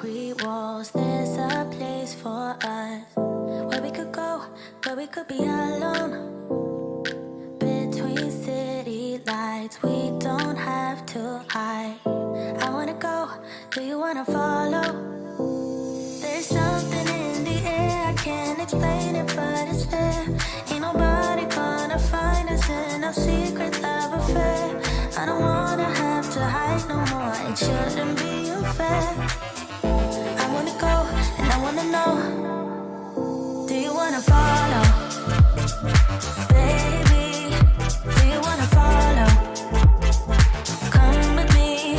concrete walls. There's a place for us where we could go, where we could be alone. Between city lights, we don't have to hide. I wanna go, do you wanna follow? There's something in the air, I can't explain it, but it's there. Ain't nobody gonna find us in our secret love affair. I don't wanna have to hide no more, it shouldn't be unfair. I wanna go, and I wanna know, do you wanna follow? Baby, do you wanna follow? Come with me,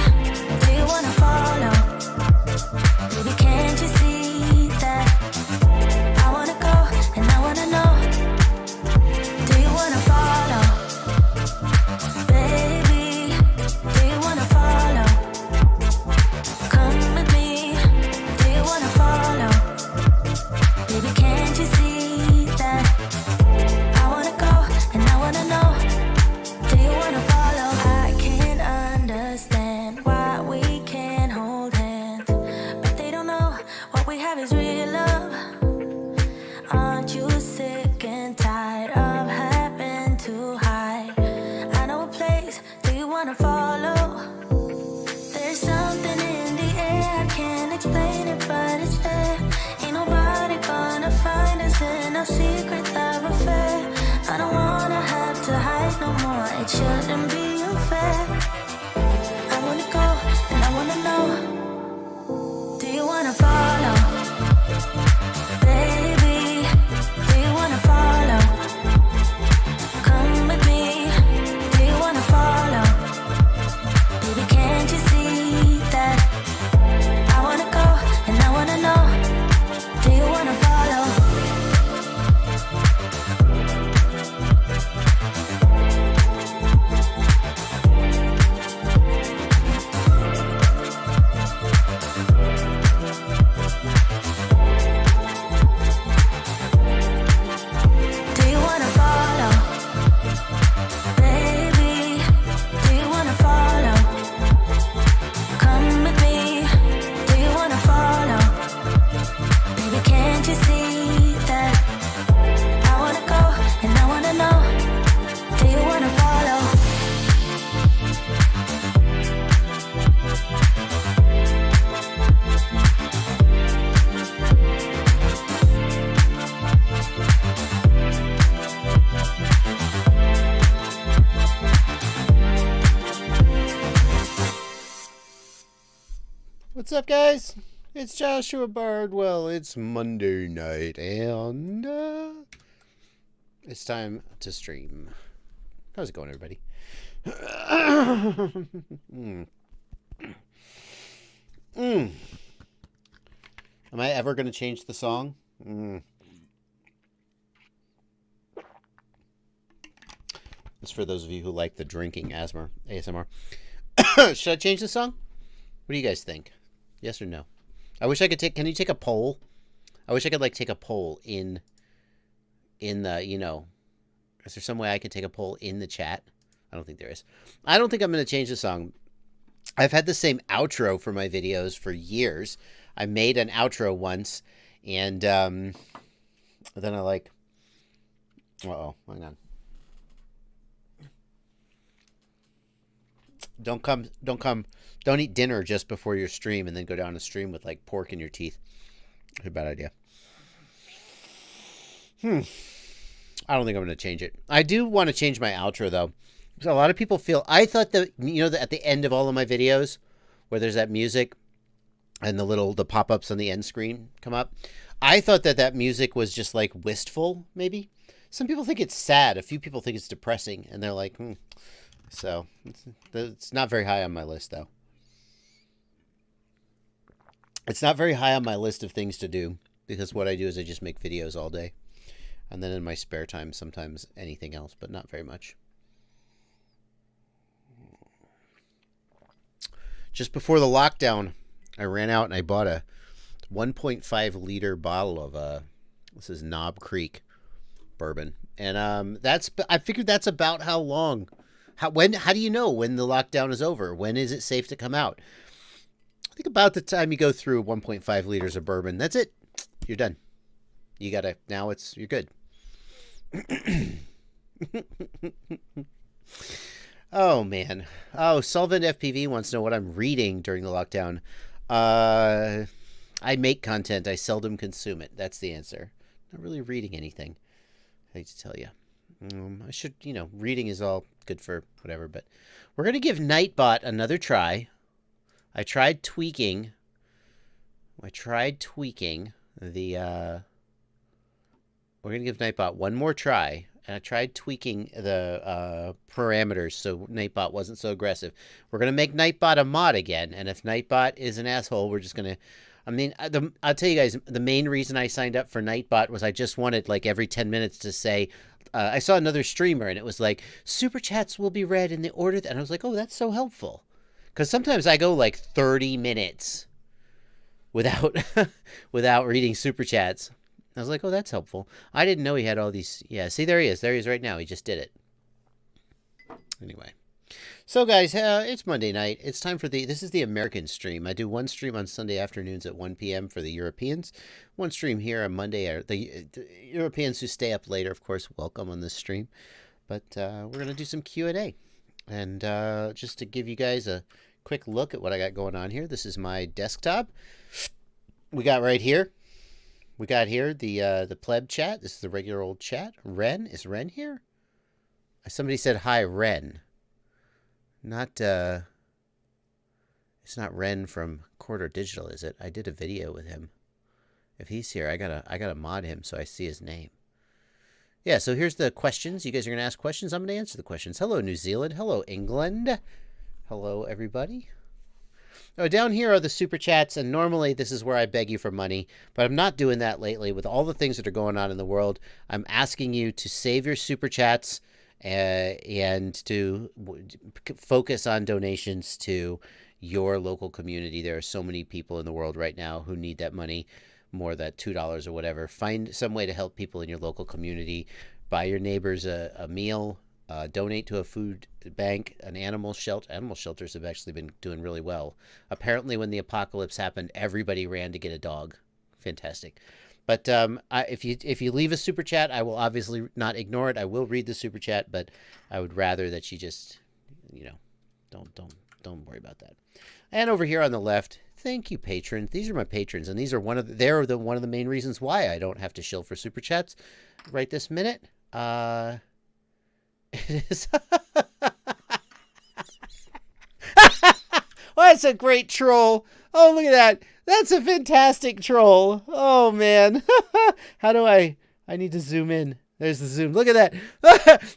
do you wanna follow? Baby, can't you see that? I wanna go, and I wanna know, do you wanna follow? Baby, do you wanna follow? Come with me, do you wanna follow? Baby, can't you see that? I wanna go, and I wanna know, do you wanna follow? I can't understand why we can't hold hands, but they don't know what we have is real love. Aren't you sick and tired of having to hide? I know a place, do you wanna follow? There's something in the air, I can't explain it, but it's there. Ain't nobody gonna find us in our secret love affair. I don't wanna have to hide no more, it shouldn't be unfair. I wanna go, and I wanna know, do you wanna follow? Baby, do you wanna follow? Come with me, do you wanna follow? Baby, can't you see that? I wanna go, and I wanna know, do you wanna follow? Do you wanna follow? Baby, do you wanna follow? Come with me, do you wanna follow? Baby, can't you see that? I wanna go, and I wanna know, do you wanna follow? What's up, guys? It's Joshua Bardwell. It's Monday night, and it's time to stream. How's it going, everybody? Am I ever going to change the song? It's for those of you who like the drinking ASMR. Should I change the song? What do you guys think? Yes or no? I wish I could take... Can you take a poll? I wish I could, like, take a poll in the, you know... Is there some way I could take a poll in the chat? I don't think there is. I don't think I'm going to change the song. I've had the same outro for my videos for years. I made an outro once, and then I, like... Uh-oh, hang on. Don't eat dinner just before your stream and then go down the stream with, like, pork in your teeth. That's a bad idea. I don't think I'm going to change it. I do want to change my outro, though. So a lot of people feel... I thought that, you know, that at the end of all of my videos, where there's that music and the pop-ups on the end screen come up, I thought that music was just, like, wistful, maybe. Some people think it's sad. A few people think it's depressing, and they're like, So, it's not very high on my list, though. It's not very high on my list of things to do, because what I do is I just make videos all day. And then in my spare time, sometimes anything else, but not very much. Just before the lockdown, I ran out and I bought a 1.5 liter bottle of, this is Knob Creek bourbon. And I figured that's about how long. How do you know when the lockdown is over? When is it safe to come out? I think about the time you go through 1.5 liters of bourbon, that's it. You're done. You gotta, now you're good. Oh, man. Oh, Solvent FPV wants to know what I'm reading during the lockdown. I make content. I seldom consume it. That's the answer. Not really reading anything. I hate to tell you. I should, reading is all good for whatever, but we're going to give Nightbot another try. I tried tweaking the, we're going to give Nightbot one more try. And I tried tweaking the parameters so Nightbot wasn't so aggressive. We're going to make Nightbot a mod again. And if Nightbot is an asshole, we're just going to... I'll tell you guys, the main reason I signed up for Nightbot was I just wanted, like, every 10 minutes to say... I saw another streamer, and it was like, Super Chats will be read in the order... And I was like, oh, that's so helpful. Because sometimes I go, like, 30 minutes without without reading Super Chats. I was like, oh, that's helpful. I didn't know he had all these. Yeah, see, there he is. There he is right now. He just did it. Anyway. So, guys, it's Monday night. It's time for this is the American stream. I do one stream on Sunday afternoons at 1 p.m. for the Europeans. One stream here on Monday. The Europeans who stay up later, of course, welcome on this stream. But we're going to do some Q&A. And just to give you guys a quick look at what I got going on here. This is my desktop. We got right here. We got here the pleb chat. This is the regular old chat. Ren, is Ren here? Somebody said hi, Ren. Not it's not Ren from Quarter Digital, is it? I did a video with him. If he's here, I gotta mod him so I see his name. Yeah, so here's the questions. You guys are gonna ask questions. I'm gonna answer the questions. Hello, New Zealand. Hello, England. Hello, everybody. Oh, down here are the super chats, and normally this is where I beg you for money, but I'm not doing that lately. With all the things that are going on in the world, I'm asking you to save your super chats and to focus on donations to your local community. There are so many people in the world right now who need that money, more than $2 or whatever. Find some way to help people in your local community. Buy your neighbors a meal. Donate to a food bank, an animal shelter. Animal shelters have actually been doing really well. Apparently, when the apocalypse happened, everybody ran to get a dog. Fantastic. But if you leave a super chat, I will obviously not ignore it. I will read the super chat, but I would rather that you just, don't worry about that. And over here on the left, thank you, patrons. These are my patrons, and these are one of the main reasons why I don't have to shill for super chats right this minute. It is. Well, that's a great troll. Oh, look at that. That's a fantastic troll. Oh, man. How do I need to zoom in. There's the zoom. Look at that.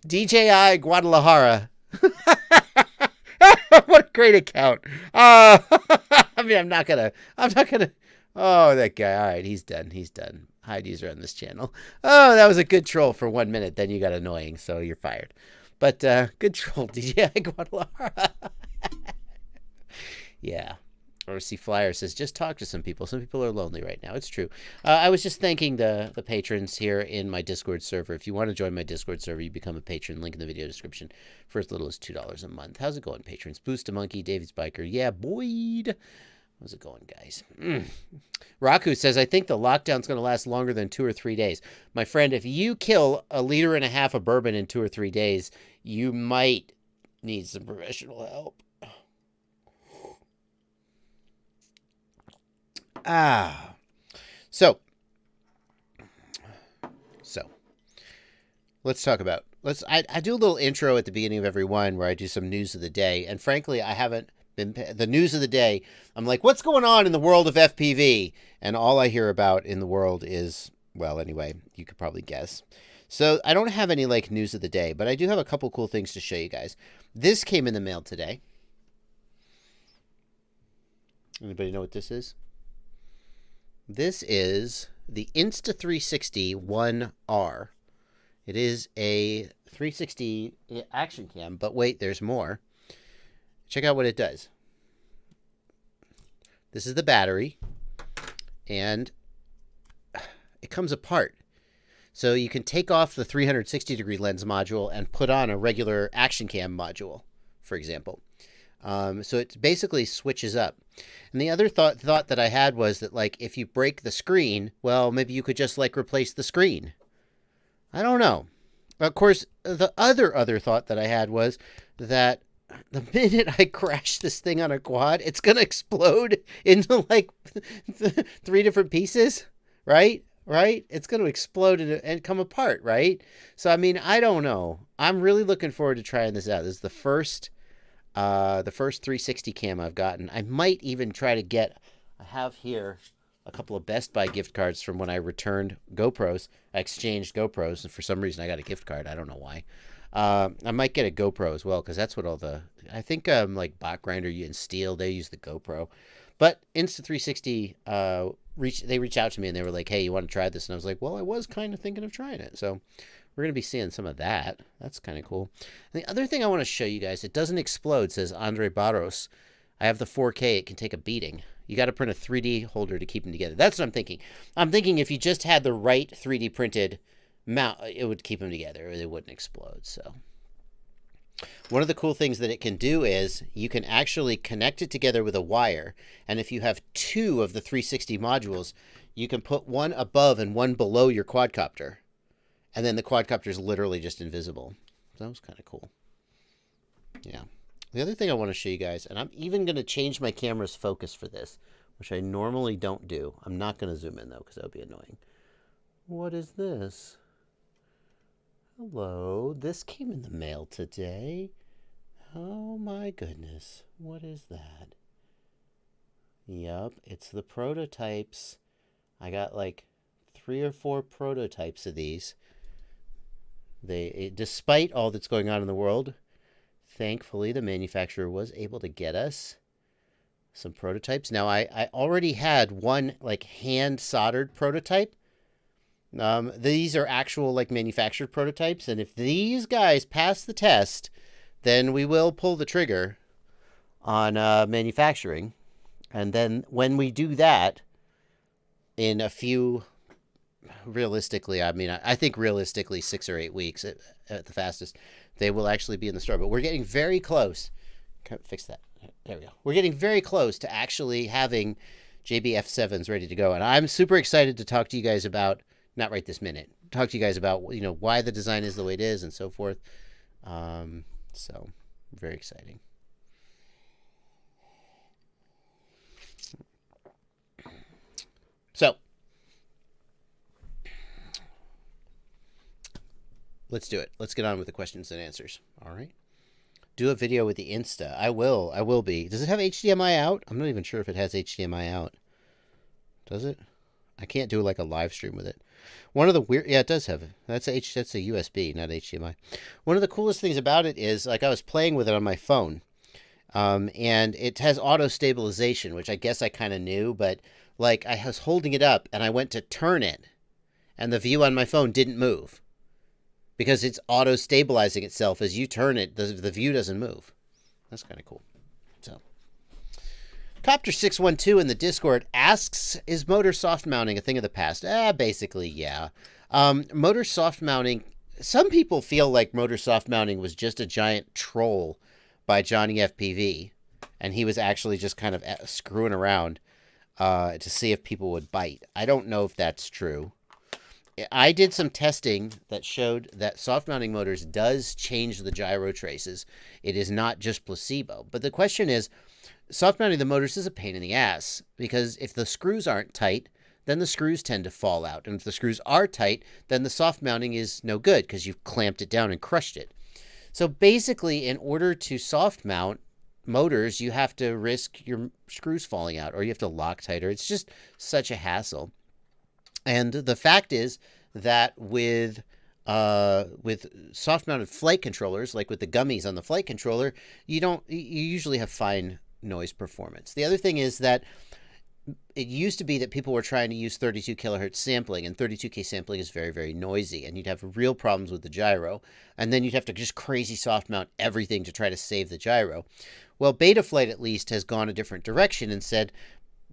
DJI Guadalajara. What a great account. I mean, I'm not gonna. Oh, that guy. All right, he's done. Hide user on this channel. Oh, that was a good troll for 1 minute. Then you got annoying, so you're fired. But good troll, DJI Guadalajara. Yeah. RC Flyer says, just talk to some people. Some people are lonely right now. It's true. I was just thanking the patrons here in my Discord server. If you want to join my Discord server, you become a patron. Link in the video description for as little as $2 a month. How's it going, patrons? Boost a Monkey, David's Biker. Yeah, Boyd. How's it going, guys? Raku says, I think the lockdown's going to last longer than 2 or 3 days. My friend, if you kill 1.5 liters of bourbon in 2 or 3 days, you might need some professional help. So let's talk about, I do a little intro at the beginning of every one where I do some news of the day. And frankly, I haven't been, the news of the day, I'm like, what's going on in the world of FPV? And all I hear about in the world is, well, anyway, you could probably guess. So I don't have any like news of the day, but I do have a couple cool things to show you guys. This came in the mail today. Anybody know what this is? This is the Insta360 1R. It is a 360 action cam, but wait, there's more. Check out what it does. This is the battery, and it comes apart. So you can take off the 360-degree lens module and put on a regular action cam module, for example. So it basically switches up. And the other thought that I had was that, like, if you break the screen, well, maybe you could just, like, replace the screen. I don't know. Of course, the other thought that I had was that the minute I crash this thing on a quad, it's going to explode into, like, 3 different pieces, right? Right? It's going to explode and come apart, right? So, I mean, I don't know. I'm really looking forward to trying this out. This is the first 360 cam I've gotten. I might even try to get, I have here a couple of Best Buy gift cards from when I returned GoPros. I exchanged GoPros, and for some reason I got a gift card. I don't know why. I might get a GoPro as well, because that's what all the, I think like Bot Grinder and Steel, they use the GoPro. But Insta360, they reached out to me and they were like, hey, you want to try this? And I was like, well, I was kind of thinking of trying it. So we're going to be seeing some of that. That's kind of cool. And the other thing I want to show you guys, it doesn't explode, says Andre Barros. I have the 4K. It can take a beating. You got to print a 3D holder to keep them together. That's what I'm thinking. I'm thinking if you just had the right 3D printed mount, it would keep them together, or they wouldn't explode. So one of the cool things that it can do is you can actually connect it together with a wire. And if you have 2 of the 360 modules, you can put one above and one below your quadcopter. And then the quadcopter is literally just invisible. So that was kind of cool. Yeah. The other thing I want to show you guys, and I'm even going to change my camera's focus for this, which I normally don't do. I'm not going to zoom in, though, because that would be annoying. What is this? Hello. This came in the mail today. Oh, my goodness. What is that? Yup, it's the prototypes. I got like 3 or 4 prototypes of these. Despite all that's going on in the world, thankfully the manufacturer was able to get us some prototypes. Now, I already had one like hand soldered prototype. These are actual like manufactured prototypes, and if these guys pass the test, then we will pull the trigger on manufacturing. And then when we do that, in a few, realistically, I mean, I think realistically 6 or 8 weeks at the fastest, they will actually be in the store. But we're getting very close. Can I fix that? There we go. We're getting very close to actually having JBF7s ready to go. And I'm super excited to talk to you guys about, not right this minute, talk to you guys about, you know, why the design is the way it is and so forth. So very exciting. So let's do it. Let's get on with the questions and answers. All right. Do a video with the Insta. I will be. Does it have HDMI out? I'm not even sure if it has HDMI out. Does it? I can't do like a live stream with it. One of the weird, yeah, it does have it. That's a USB, not HDMI. One of the coolest things about it is, like, I was playing with it on my phone, and it has auto stabilization, which I guess I kind of knew, but like I was holding it up and I went to turn it, and the view on my phone didn't move because it's auto stabilizing itself as you turn it. The view doesn't move. That's kind of cool. So. Copter612 in the Discord asks, is motor soft mounting a thing of the past? Basically, yeah. Motor soft mounting, some people feel like motor soft mounting was just a giant troll by Johnny FPV, and he was actually just kind of screwing around to see if people would bite. I don't know if that's true. I did some testing that showed that soft mounting motors does change the gyro traces. It is not just placebo. But the question is, soft mounting the motors is a pain in the ass, because if the screws aren't tight, then the screws tend to fall out. And if the screws are tight, then the soft mounting is no good because you've clamped it down and crushed it. So basically, in order to soft mount motors, you have to risk your screws falling out, or you have to lock tighter. It's just such a hassle. And the fact is that with soft mounted flight controllers, like with the gummies on the flight controller, you usually have fine noise performance. The other thing is that it used to be that people were trying to use 32 kilohertz sampling, and 32K sampling is very, very noisy, and you'd have real problems with the gyro, and then you'd have to just crazy soft mount everything to try to save the gyro. Well, Betaflight at least has gone a different direction and said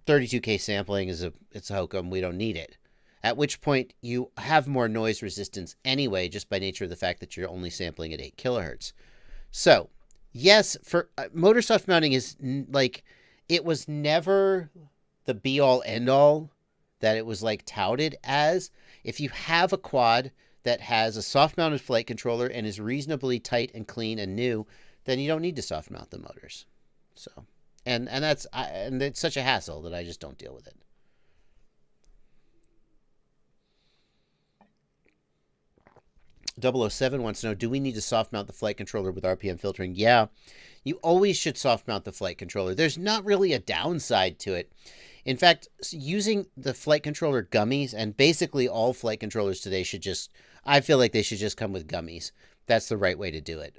32K sampling it's a hokum, we don't need it. At which point you have more noise resistance anyway, just by nature of the fact that you're only sampling at 8 kilohertz. So yes, for motor soft mounting is like, it was never the be all end all that it was like touted as. If you have a quad that has a soft mounted flight controller and is reasonably tight and clean and new, then you don't need to soft mount the motors. So, and it's such a hassle that I just don't deal with it. .007 wants to know, do we need to soft mount the flight controller with RPM filtering? Yeah, you always should soft mount the flight controller. There's not really a downside to it. In fact, using the flight controller gummies, and basically all flight controllers today should just, I feel like they should just come with gummies. That's the right way to do it.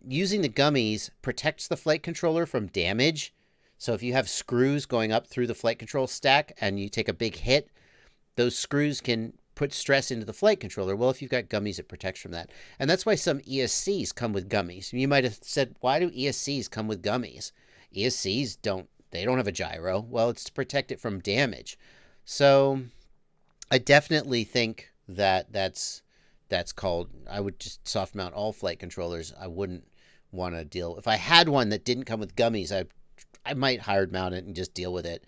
Using the gummies protects the flight controller from damage. So if you have screws going up through the flight control stack and you take a big hit, those screws can put stress into the flight controller. Well, if you've got gummies, it protects from that. And that's why some ESCs come with gummies. You might have said, why do ESCs come with gummies? ESCs don't have a gyro. Well, it's to protect it from damage. So I definitely think that that's called, I would just soft mount all flight controllers. I wouldn't want to deal, if I had one that didn't come with gummies, I might hard mount it and just deal with it.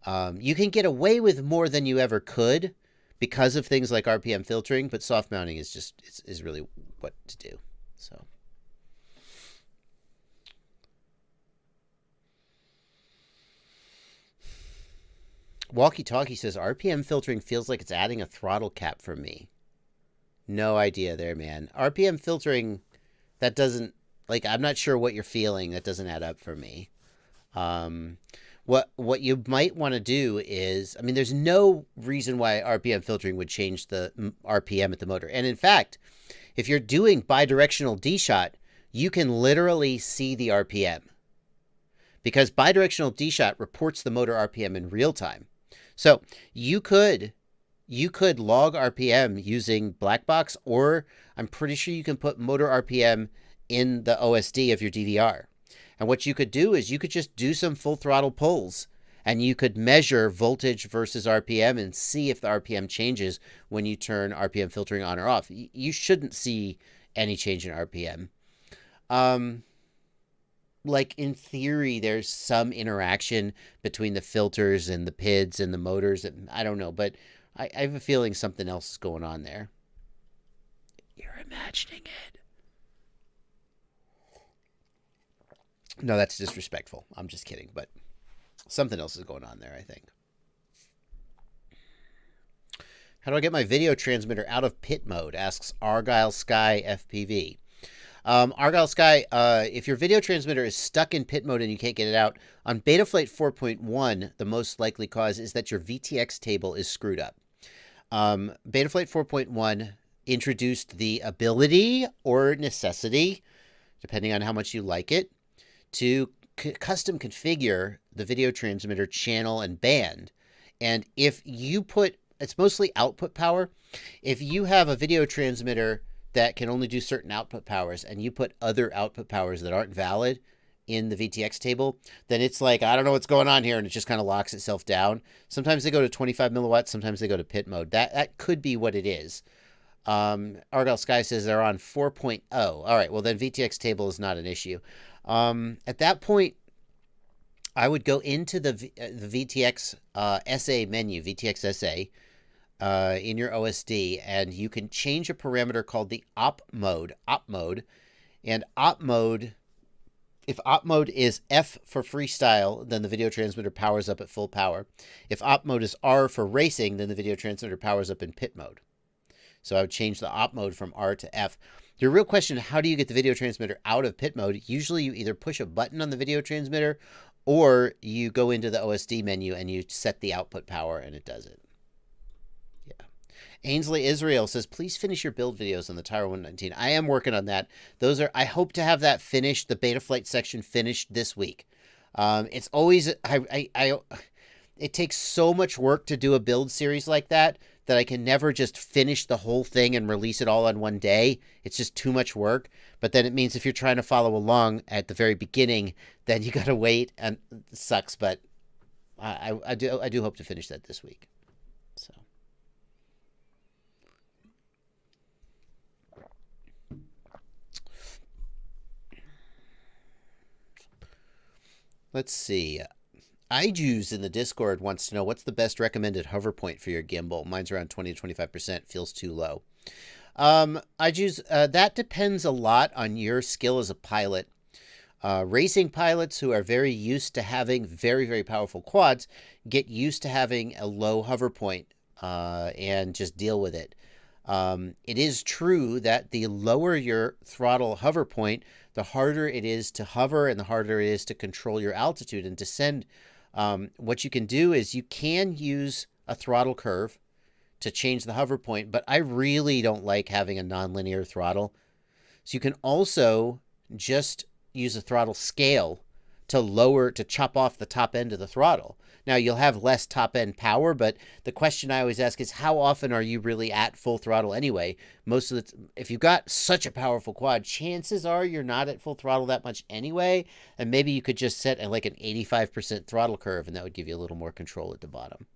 You can get away with more than you ever could because of things like RPM filtering, but soft mounting is just, is really what to do. So. Walkie Talkie says, RPM filtering feels like it's adding a throttle cap for me. No idea there, man. RPM filtering, that doesn't, like, I'm not sure what you're feeling. That doesn't add up for me. What you might want to do is, I mean, there's no reason why RPM filtering would change the RPM at the motor. And in fact, if you're doing bidirectional D-shot, you can literally see the RPM. Because bidirectional D-shot reports the motor RPM in real time. So you could log RPM using black box, or I'm pretty sure you can put motor RPM in the OSD of your DVR. And what you could do is you could just do some full throttle pulls and you could measure voltage versus RPM and see if the RPM changes when you turn RPM filtering on or off. You shouldn't see any change in RPM. Like in theory, there's some interaction between the filters and the PIDs and the motors. I don't know, but I have a feeling something else is going on there. You're imagining it. No, that's disrespectful. I'm just kidding, but something else is going on there, I think. How do I get my video transmitter out of pit mode? Asks Argyle Sky FPV. Argyle Sky, if your video transmitter is stuck in pit mode and you can't get it out, on Betaflight 4.1, the most likely cause is that your VTX table is screwed up. Betaflight 4.1 introduced the ability or necessity, depending on how much you like it, to custom configure the video transmitter channel and band. And if you put, it's mostly output power. If you have a video transmitter that can only do certain output powers and you put other output powers that aren't valid in the VTX table, then it's like, I don't know what's going on here, and it just kind of locks itself down. Sometimes they go to 25 milliwatts, sometimes they go to pit mode. That could be what it is. Argyle Sky says they're on 4.0. All right, well then VTX table is not an issue. At that point, I would go into the VTX SA menu, VTX SA, in your OSD, and you can change a parameter called the op mode. And op mode, if op mode is F for freestyle, then the video transmitter powers up at full power. If op mode is R for racing, then the video transmitter powers up in pit mode. So I would change the op mode from R to F. Your real question, how do you get the video transmitter out of pit mode? Usually you either push a button on the video transmitter or you go into the OSD menu and you set the output power and it does it. Yeah. Ainsley Israel says, please finish your build videos on the Tyro 119. I am working on that. Those are, I hope to have that finished, the Betaflight section finished this week. It's always, it takes so much work to do a build series like that I can never just finish the whole thing and release it all on one day. It's just too much work. But then it means if you're trying to follow along at the very beginning, then you got to wait, and it sucks. But I do hope to finish that this week. So. Let's see. iJuice in the Discord wants to know what's the best recommended hover point for your gimbal. Mine's around 20 to 25%. Feels too low. iJuice, that depends a lot on your skill as a pilot. Racing pilots who are very used to having very, very powerful quads get used to having a low hover point and just deal with it. It is true that the lower your throttle hover point, the harder it is to hover and the harder it is to control your altitude and descend. What you can do is you can use a throttle curve to change the hover point, but I really don't like having a nonlinear throttle. So you can also just use a throttle scale to chop off the top end of the throttle. Now you'll have less top end power, but the question I always ask is how often are you really at full throttle anyway? If you've got such a powerful quad, chances are you're not at full throttle that much anyway, and maybe you could just set like an 85% throttle curve, and that would give you a little more control at the bottom.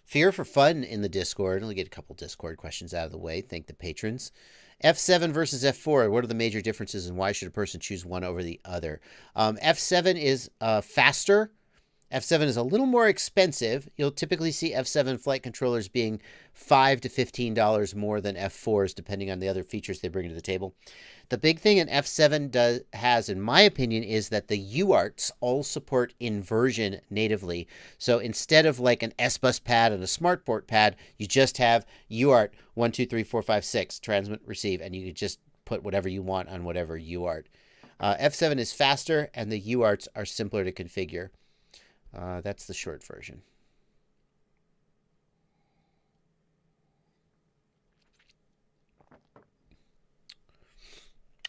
Fear for Fun in the Discord. Let me get a couple Discord questions out of the way. Thank the patrons. F7 versus F4. What are the major differences and why should a person choose one over the other? F7 is faster. F7 is a little more expensive. You'll typically see F7 flight controllers being $5 to $15 more than F4s, depending on the other features they bring to the table. The big thing an F7 has, in my opinion, is that the UARTs all support inversion natively. So instead of like an S-Bus pad and a SmartPort pad, you just have UART 1, 2, 3, 4, 5, 6, transmit, receive, and you can just put whatever you want on whatever UART. F7 is faster, and the UARTs are simpler to configure. That's the short version.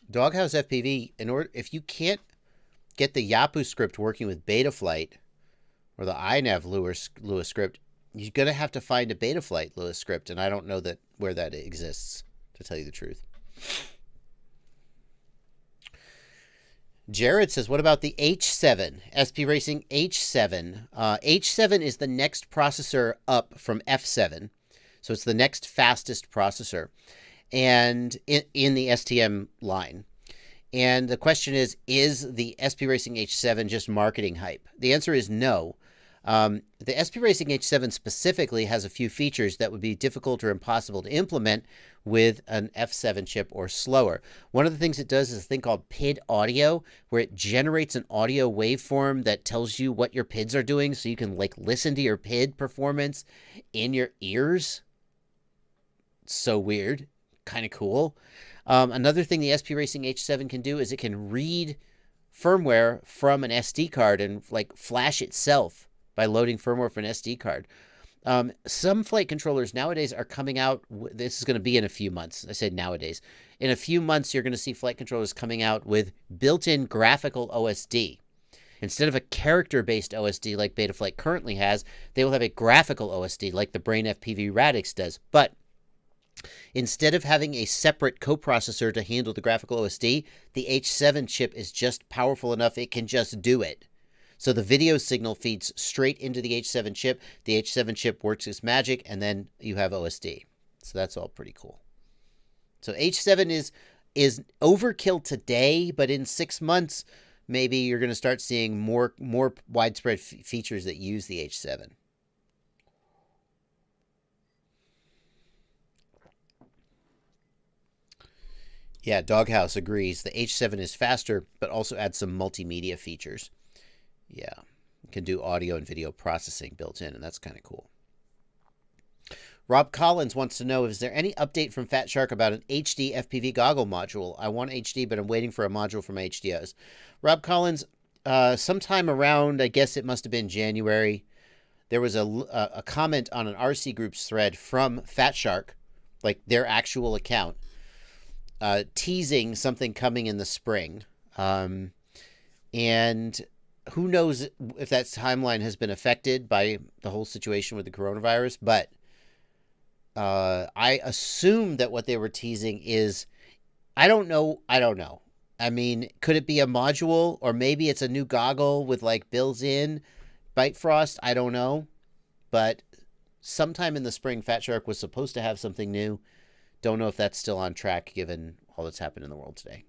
Doghouse FPV, if you can't get the Yapu script working with Betaflight or the iNav Lua script, you're going to have to find a Betaflight Lua script, and I don't know where that exists, to tell you the truth. Jared says, what about the H7? SP Racing H7. H7 is the next processor up from F7. So it's the next fastest processor and in the STM line. And the question is the SP Racing H7 just marketing hype? The answer is no. The SP Racing H7 specifically has a few features that would be difficult or impossible to implement with an F7 chip or slower. One of the things it does is a thing called PID audio, where it generates an audio waveform that tells you what your PIDs are doing, so you can like listen to your PID performance in your ears. So weird, kind of cool. Another thing the SP Racing H7 can do is it can read firmware from an SD card and like flash itself by loading firmware from an SD card. Some flight controllers nowadays are coming out. This is going to be in a few months. I said nowadays. In a few months, you're going to see flight controllers coming out with built-in graphical OSD. Instead of a character-based OSD like Betaflight currently has, they will have a graphical OSD like the Brain FPV Radix does. But instead of having a separate coprocessor to handle the graphical OSD, the H7 chip is just powerful enough it can just do it. So the video signal feeds straight into the H7 chip. The H7 chip works its magic, and then you have OSD. So that's all pretty cool. So H7 is overkill today, but in 6 months, maybe you're going to start seeing more widespread features that use the H7. Yeah, Doghouse agrees. The H7 is faster, but also adds some multimedia features. Yeah, you can do audio and video processing built in, and that's kind of cool. Rob Collins wants to know, is there any update from Fatshark about an HD FPV goggle module? I want HD, but I'm waiting for a module for my HDOs. Rob Collins, sometime around, I guess it must have been January, there was a comment on an RC Groups thread from Fatshark, like their actual account, teasing something coming in the spring. And who knows if that timeline has been affected by the whole situation with the coronavirus, but I assume that what they were teasing is, I don't know. I mean, could it be a module, or maybe it's a new goggle with like built-in Bifrost? I don't know. But sometime in the spring, Fatshark was supposed to have something new. Don't know if that's still on track given all that's happened in the world today.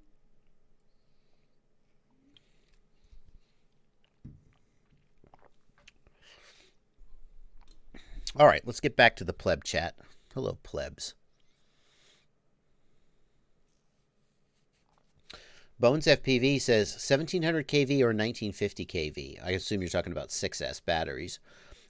All right, let's get back to the pleb chat. Hello, plebs. Bones FPV says 1700 kV or 1950 kV. I assume you're talking about 6S batteries.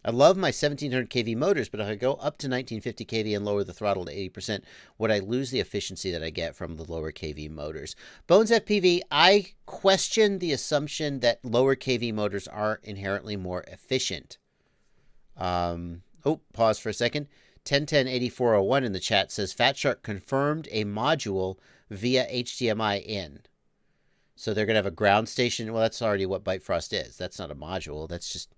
I love my 1700 kV motors, but if I go up to 1950 kV and lower the throttle to 80%, would I lose the efficiency that I get from the lower kV motors? Bones FPV, I question the assumption that lower kV motors are inherently more efficient. Pause for a second. 10108401 in the chat says Fatshark confirmed a module via HDMI in. So they're going to have a ground station. Well, that's already what Bitefrost is. That's not a module. That's just...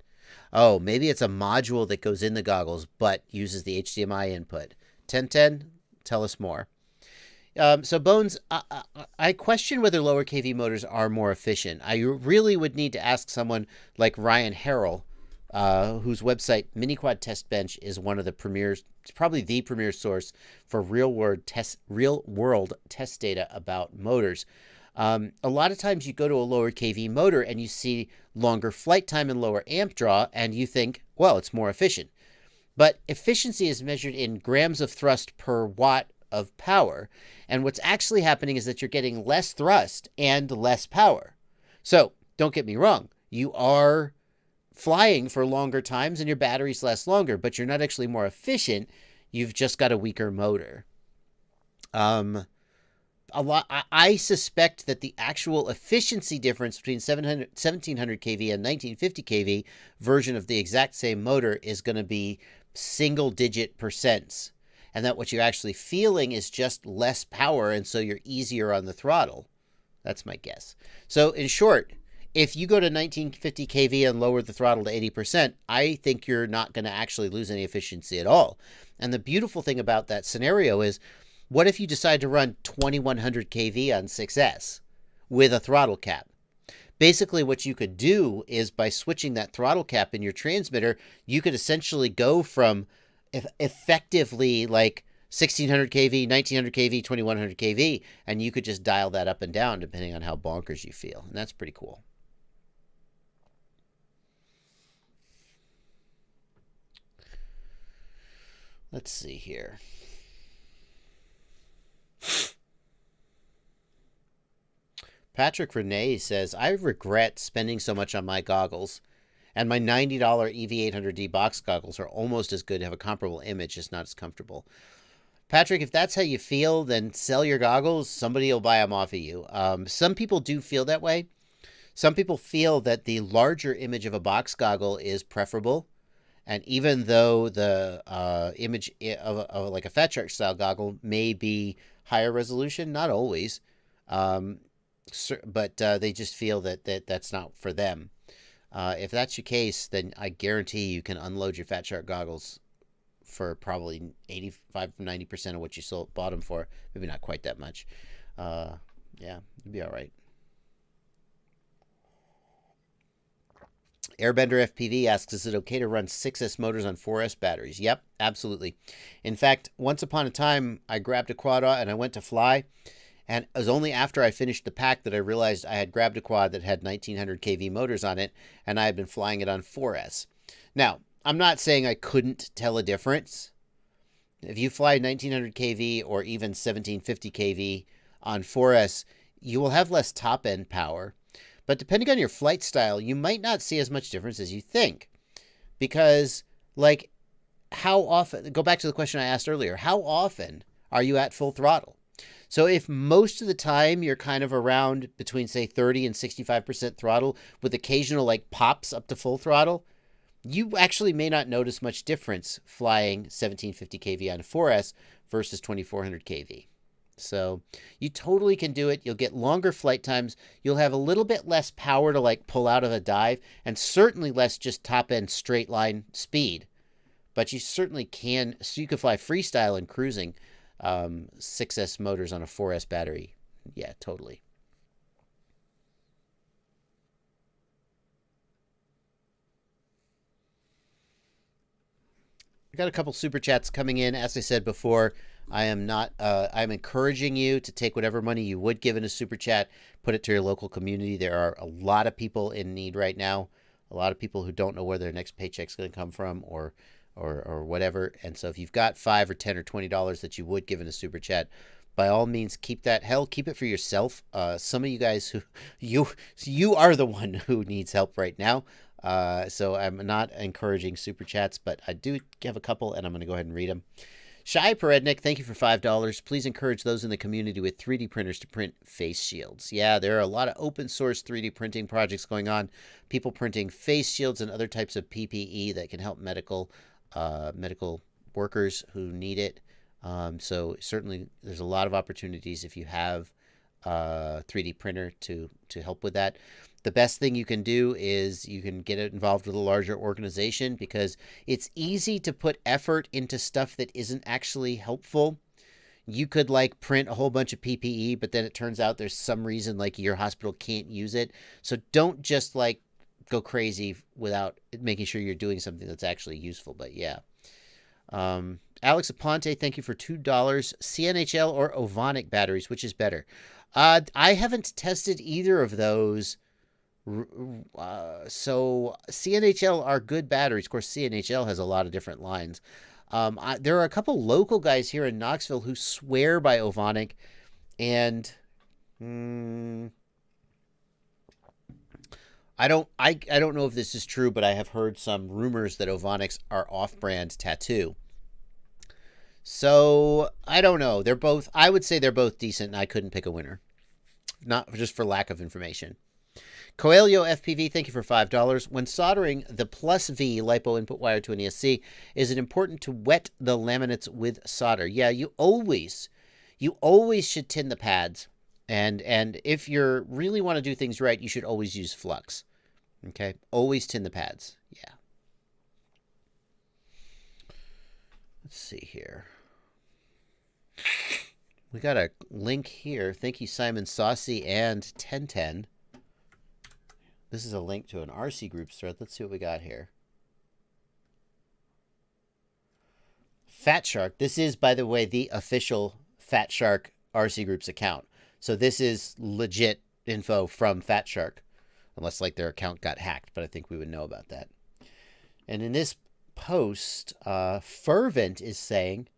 Oh, maybe it's a module that goes in the goggles but uses the HDMI input. 1010, tell us more. So Bones, I question whether lower kV motors are more efficient. I really would need to ask someone like Ryan Harrell, whose website Miniquad Test Bench is one of the premiers, probably the premier source for real world test data about motors. A lot of times you go to a lower kV motor and you see longer flight time and lower amp draw, and you think, well, it's more efficient. But efficiency is measured in grams of thrust per watt of power. And what's actually happening is that you're getting less thrust and less power. So don't get me wrong. You are flying for longer times and your batteries last longer, but you're not actually more efficient. You've just got a weaker motor. I suspect that the actual efficiency difference between 1700 kV and 1950 kV version of the exact same motor is going to be single-digit percents, and that what you're actually feeling is just less power, and so you're easier on the throttle. That's my guess. So in short, if you go to 1950 kV and lower the throttle to 80%, I think you're not going to actually lose any efficiency at all. And the beautiful thing about that scenario is, what if you decide to run 2100 kV on 6S with a throttle cap? Basically, what you could do is by switching that throttle cap in your transmitter, you could essentially go from effectively like 1600 kV, 1900 kV, 2100 kV, and you could just dial that up and down depending on how bonkers you feel. And that's pretty cool. Let's see here. Patrick Renee says, I regret spending so much on my goggles, and my $90 EV800D box goggles are almost as good, have a comparable image, just not as comfortable. Patrick, if that's how you feel, then sell your goggles. Somebody will buy them off of you. Some people do feel that way. Some people feel that the larger image of a box goggle is preferable. And even though the image of like a Fatshark style goggle may be higher resolution, not always, but they just feel that that's not for them. If that's your case, then I guarantee you can unload your Fatshark goggles for probably 85-90% of what you bought them for. Maybe not quite that much. Yeah, you'll be all right. Airbender FPV asks, is it okay to run 6S motors on 4S batteries? Yep, absolutely. In fact, once upon a time, I grabbed a quad and I went to fly, and it was only after I finished the pack that I realized I had grabbed a quad that had 1900 kV motors on it, and I had been flying it on 4S. Now, I'm not saying I couldn't tell a difference. If you fly 1900 kV or even 1750 kV on 4S, you will have less top-end power. But depending on your flight style, you might not see as much difference as you think. Because, like, how often, go back to the question I asked earlier, how often are you at full throttle? So if most of the time you're kind of around between, say, 30 and 65% throttle with occasional, like, pops up to full throttle, you actually may not notice much difference flying 1750 kV on 4S versus 2400 kV. So you totally can do it. You'll get longer flight times. You'll have a little bit less power to like pull out of a dive, and certainly less just top end straight line speed. But you certainly can. So you can fly freestyle and cruising 6S motors on a 4S battery. Yeah, totally. I got a couple super chats coming in. As I said before, I am not, I'm encouraging you to take whatever money you would give in a super chat, put it to your local community. There are a lot of people in need right now. A lot of people who don't know where their next paycheck's going to come from, or or whatever. And so if you've got $5 or $10 or $20 that you would give in a super chat, by all means, keep that. Hell, keep it for yourself. Some of you guys who you are the one who needs help right now. So I'm not encouraging super chats, but I do have a couple, and I'm going to go ahead and read them. Shy Perednik, thank you for $5. Please encourage those in the community with 3D printers to print face shields. Yeah, there are a lot of open source 3D printing projects going on. People printing face shields and other types of PPE that can help medical workers who need it. So certainly there's a lot of opportunities if you have a 3D printer to help with that. The best thing you can do is you can get involved with a larger organization, because it's easy to put effort into stuff that isn't actually helpful. You could like print a whole bunch of PPE, but then it turns out there's some reason like your hospital can't use it. So don't just like go crazy without making sure you're doing something that's actually useful. But yeah. Alex Aponte, thank you for $2. CNHL or Ovonic batteries, which is better? I haven't tested either of those. So CNHL are good batteries. Of course, CNHL has a lot of different lines. There are a couple local guys here in Knoxville who swear by Ovonic, and I don't know if this is true, but I have heard some rumors that Ovonics are off-brand tattoo. So I don't know. I would say they're both decent, and I couldn't pick a winner. Not just for lack of information. Coelho FPV, thank you for $5. When soldering the plus V LiPo input wire to an ESC, is it important to wet the laminates with solder? Yeah, you always should tin the pads. And if you really want to do things right, you should always use flux. Okay? Always tin the pads. Yeah. Let's see here. We got a link here. Thank you, Simon Saucy and 1010. This is a link to an RC Groups thread. Let's see what we got here. Fatshark. This is, by the way, the official Fatshark RC Groups account. So this is legit info from Fatshark. Unless, like, their account got hacked. But I think we would know about that. And in this post, Fervent is saying,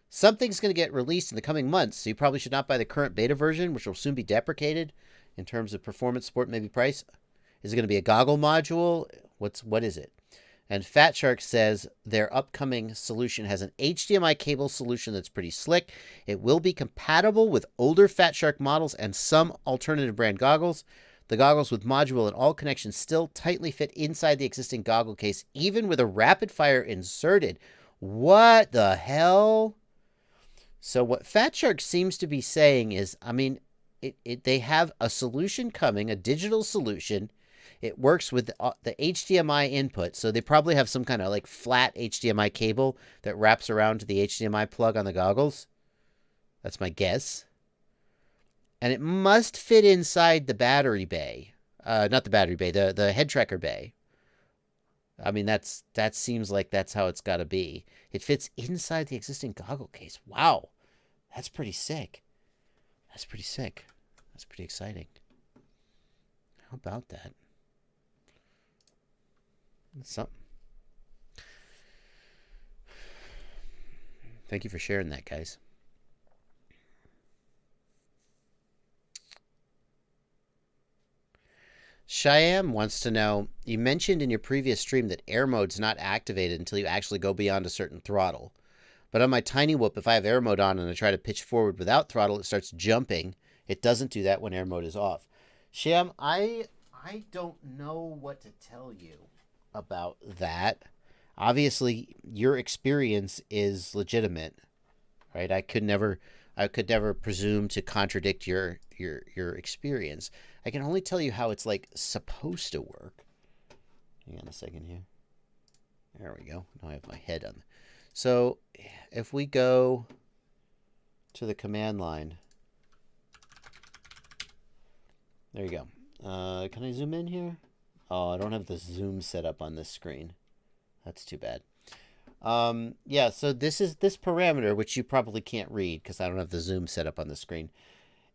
something's going to get released in the coming months, so you probably should not buy the current beta version, which will soon be deprecated in terms of performance, support, maybe price. Is it going to be a goggle module? What is it? And Fatshark says their upcoming solution has an HDMI cable solution that's pretty slick. It will be compatible with older Fatshark models and some alternative brand goggles. The goggles with module and all connections still tightly fit inside the existing goggle case, even with a rapid fire inserted. What the hell? So what Fatshark seems to be saying is, I mean, they have a solution coming, a digital solution. It works with the HDMI input, so they probably have some kind of like flat HDMI cable that wraps around to the HDMI plug on the goggles. That's my guess. And it must fit inside the battery bay. Not the battery bay, the head tracker bay. I mean, that seems like that's how it's got to be. It fits inside the existing goggle case. Wow. That's pretty sick. That's pretty sick. That's pretty exciting. How about that? That's something. Thank you for sharing that, guys. Cheyenne wants to know, you mentioned in your previous stream that air mode's not activated until you actually go beyond a certain throttle. But on my tiny whoop, if I have air mode on and I try to pitch forward without throttle, it starts jumping. It doesn't do that when air mode is off. Sham, I don't know what to tell you about that. Obviously, your experience is legitimate, right? I could never presume to contradict your experience. I can only tell you how it's like supposed to work. Hang on a second here. There we go. Now I have my head on. So if we go to the command line, there you go. Can I zoom in here? Oh, I don't have the zoom set up on this screen. That's too bad. Yeah, so this is this parameter, which you probably can't read because I don't have the zoom set up on the screen.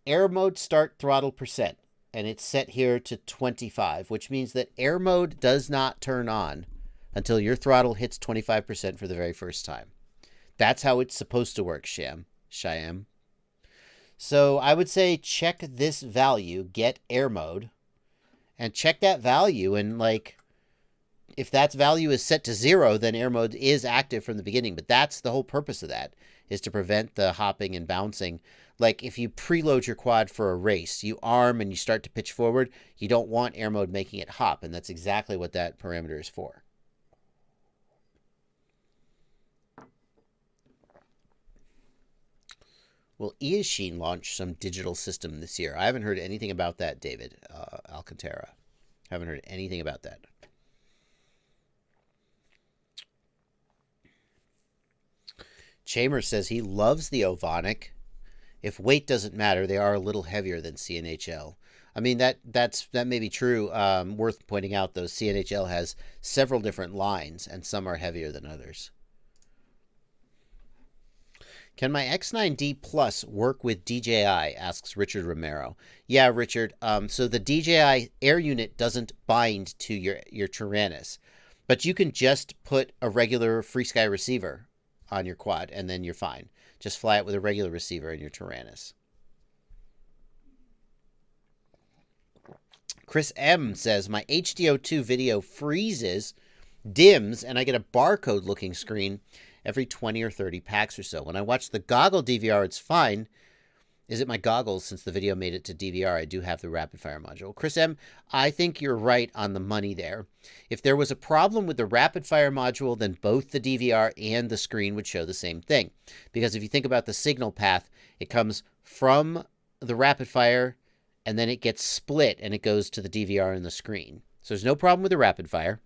Air mode start throttle %. And it's set here to 25, which means that air mode does not turn on until your throttle hits 25% for the very first time. That's how it's supposed to work, Shyam. So I would say check this value, get air mode, and check that value. And like, if that value is set to 0, then air mode is active from the beginning. But that's the whole purpose of that, is to prevent the hopping and bouncing. Like if you preload your quad for a race, you arm and you start to pitch forward, you don't want air mode making it hop. And that's exactly what that parameter is for. Will Eachine launch some digital system this year? I haven't heard anything about that, David Alcantara. Haven't heard anything about that. Chambers says he loves the Ovonic. If weight doesn't matter, they are a little heavier than CNHL. I mean, that may be true. Worth pointing out, though, CNHL has several different lines, and some are heavier than others. Can my X9D Plus work with DJI? Asks Richard Romero. Yeah, Richard. So the DJI air unit doesn't bind to your Tyrannus, but you can just put a regular FreeSky receiver on your quad, and then you're fine. Just fly it with a regular receiver in your Tyrannus. Chris M says, my HDO2 video freezes, dims, and I get a barcode-looking screen every 20 or 30 packs or so. When I watch the goggle DVR, it's fine. Is it my goggles? Since the video made it to DVR, I do have the rapid fire module. Chris M, I think you're right on the money there. If there was a problem with the rapid fire module, then both the DVR and the screen would show the same thing. Because if you think about the signal path, it comes from the rapid fire, and then it gets split, and it goes to the DVR and the screen. So there's no problem with the rapid fire.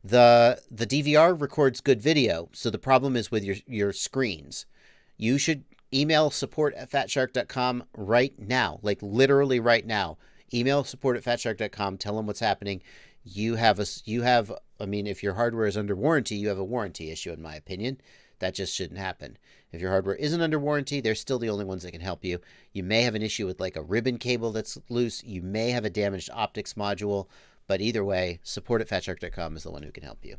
The DVR records good video, so the problem is with your screens. You should email support@fatshark.com right now, like literally right now. Email support@fatshark.com, tell them what's happening. I mean, if your hardware is under warranty, you have a warranty issue, in my opinion. That just shouldn't happen. If your hardware isn't under warranty, they're still the only ones that can help you. You may have an issue with like a ribbon cable that's loose. You may have a damaged optics module. But either way, support@fatshark.com is the one who can help you.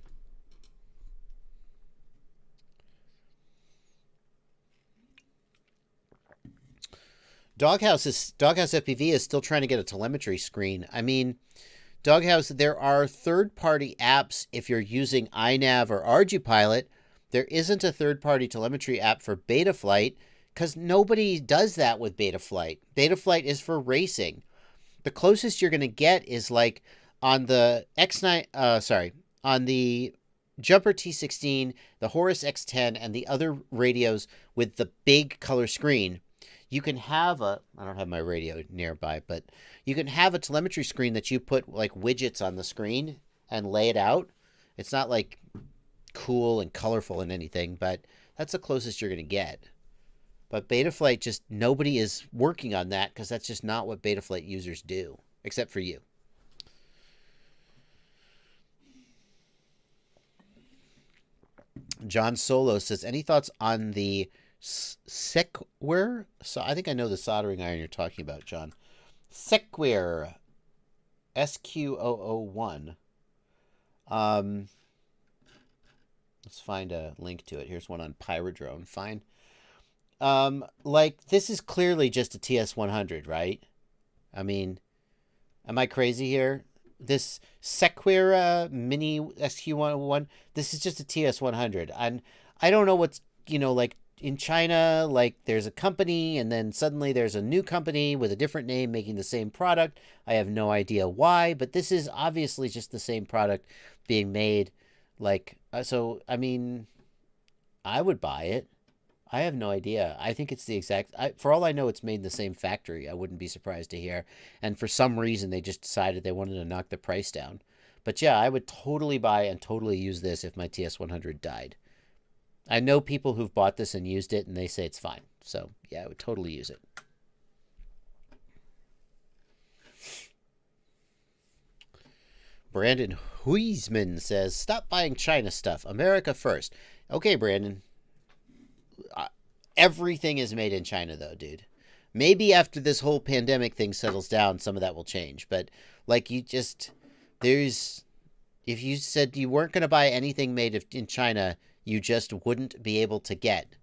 Doghouse FPV is still trying to get a telemetry screen. I mean, Doghouse, there are third-party apps if you're using iNav or ArduPilot. There isn't a third-party telemetry app for Betaflight because nobody does that with Betaflight. Betaflight is for racing. The closest you're going to get is like on the on the Jumper T16, the Horus X10, and the other radios with the big color screen. You can have I don't have my radio nearby, but you can have a telemetry screen that you put like widgets on the screen and lay it out. It's not like cool and colorful and anything, but that's the closest you're going to get. But Betaflight, just nobody is working on that because that's just not what Betaflight users do, except for you. John Solo says, any thoughts on the Sequire? So I think I know the soldering iron you're talking about, John. Sequire. SQ001. Let's find a link to it. Here's one on Pyrodrone. Fine. Like, this is clearly just a TS100, right? I mean, am I crazy here? This Sequire Mini SQ101, this is just a TS100. And I don't know what's, like in China, like there's a company and then suddenly there's a new company with a different name making the same product. I have no idea why, but this is obviously just the same product being made. Like, so, I mean, I would buy it. I have no idea. I think it's the exact... for all I know, it's made in the same factory. I wouldn't be surprised to hear. And for some reason, they just decided they wanted to knock the price down. But yeah, I would totally buy and totally use this if my TS100 died. I know people who've bought this and used it, and they say it's fine. So yeah, I would totally use it. Brandon Huisman says, stop buying China stuff. America first. Okay, Brandon. Everything is made in China, though, dude. Maybe after this whole pandemic thing settles down, some of that will change. But, like, If you said you weren't going to buy anything made in China, you just wouldn't be able to get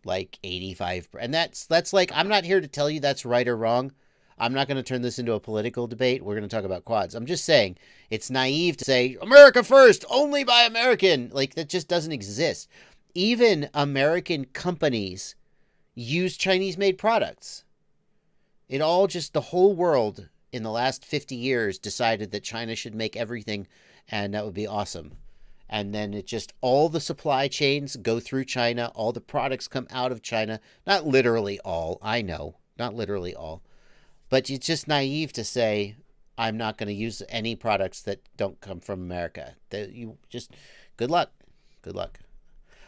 like 85. And that's like, I'm not here to tell you that's right or wrong. I'm not going to turn this into a political debate. We're going to talk about quads. I'm just saying it's naive to say America first, only buy American. Like, that just doesn't exist. Even American companies use Chinese made products. It all just, the whole world in the last 50 years decided that China should make everything, and that would be awesome. And then it just, all the supply chains go through China. All the products come out of China. Not literally all, I know. Not literally all. But it's just naive to say, I'm not going to use any products that don't come from America. You just, good luck. Good luck.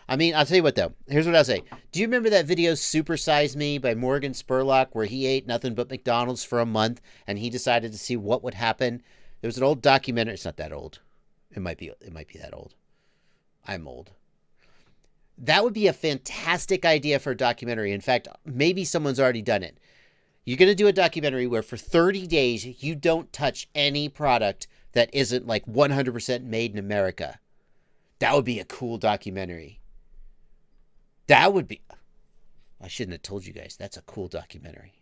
I mean, I'll tell you what, though. Here's what I'll say. Do you remember that video, Super Size Me, by Morgan Spurlock, where he ate nothing but McDonald's for a month, and he decided to see what would happen? There was an old documentary. It's not that old. It might be that old. I'm old. That would be a fantastic idea for a documentary. In fact, maybe someone's already done it. You're going to do a documentary where for 30 days, you don't touch any product that isn't like 100% made in America. That would be a cool documentary. That would be... I shouldn't have told you guys. That's a cool documentary.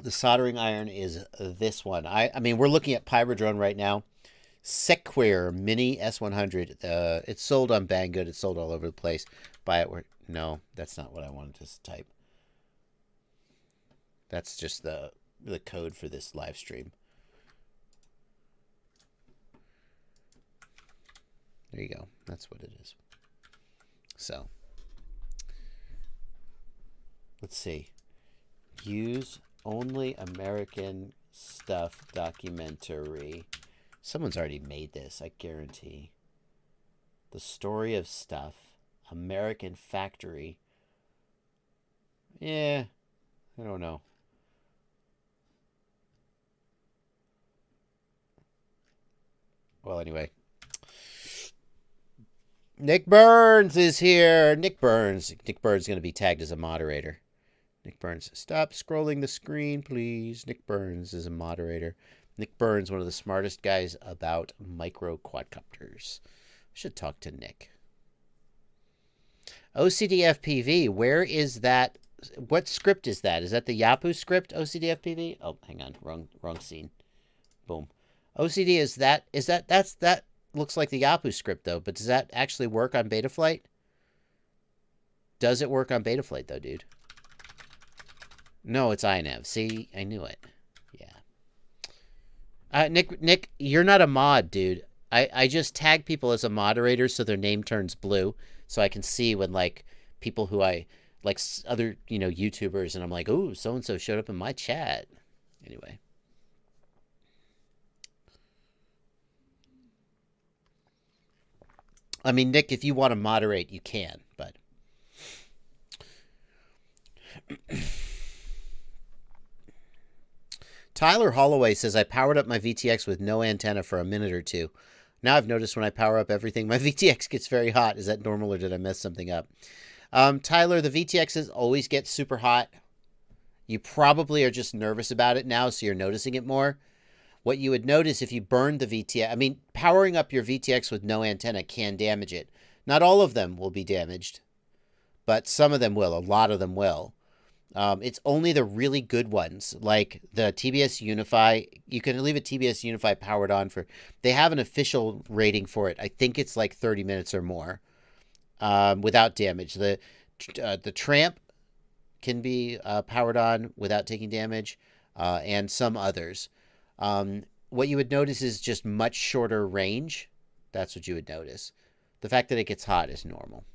The soldering iron is this one. I mean, we're looking at Pyrodrone right now. Sequire Mini S100. It's sold on Banggood. It's sold all over the place. Buy it where... No, that's not what I wanted to type. That's just the code for this live stream. There you go. That's what it is. So, let's see. Use only American stuff documentary. Someone's already made this, I guarantee. The story of stuff. American factory. Yeah, I don't know. Well, anyway. Nick Burns is here. Nick Burns. Nick Burns is going to be tagged as a moderator. Nick Burns. Stop scrolling the screen, please. Nick Burns is a moderator. Nick Burns, one of the smartest guys about micro quadcopters. I should talk to Nick. OCDFPV, where is that? What script is that? Is that the Yahoo script, OCDFPV? Oh, hang on. Wrong scene. Boom. OCD, that looks like the Yahoo script, though, but does that actually work on Betaflight? Does it work on Betaflight, though, dude? No, it's INAV. See, I knew it. Yeah. Nick, you're not a mod, dude. I just tag people as a moderator so their name turns blue, so I can see when, like, people who I, like, other, YouTubers, and I'm like, ooh, so-and-so showed up in my chat. Anyway. I mean, Nick, if you want to moderate, you can, but... Tyler Holloway says, I powered up my VTX with no antenna for a minute or two. Now I've noticed when I power up everything, my VTX gets very hot. Is that normal or did I mess something up? Tyler, the VTXs always get super hot. You probably are just nervous about it now, so you're noticing it more. What you would notice if you burned the VTX, I mean, powering up your VTX with no antenna can damage it. Not all of them will be damaged, but some of them will. A lot of them will. It's only the really good ones, like the TBS Unify. You can leave a TBS Unify powered on for, they have an official rating for it. I think it's like 30 minutes or more without damage. The Tramp can be powered on without taking damage, and some others. What you would notice is just much shorter range. That's what you would notice. The fact that it gets hot is normal.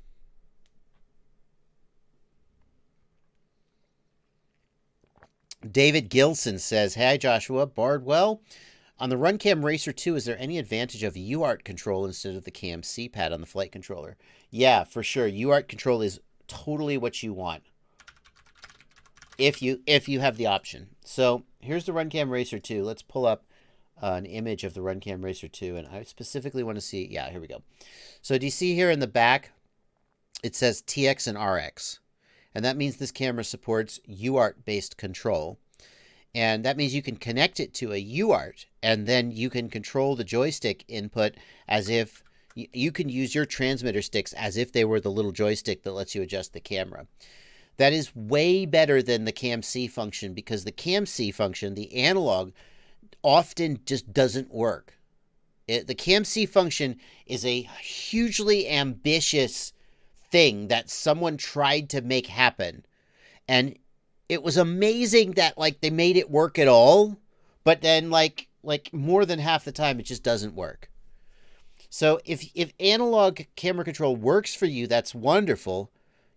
David Gilson says, hey, Joshua, Bardwell. On the RunCam Racer 2, is there any advantage of UART control instead of the cam C-pad on the flight controller? Yeah, for sure. UART control is totally what you want. If you have the option. So here's the RunCam Racer 2. Let's pull up an image of the RunCam Racer 2. And I specifically want to see, yeah, here we go. So do you see here in the back, it says TX and RX. And that means this camera supports UART-based control. And that means you can connect it to a UART, and then you can control the joystick input as if you can use your transmitter sticks as if they were the little joystick that lets you adjust the camera. That is way better than the CAM-C function, because the CAM-C function, the analog, often just doesn't work. The CAM-C function is a hugely ambitious thing that someone tried to make happen. And it was amazing that like they made it work at all, but then like more than half the time it just doesn't work. So if analog camera control works for you, that's wonderful.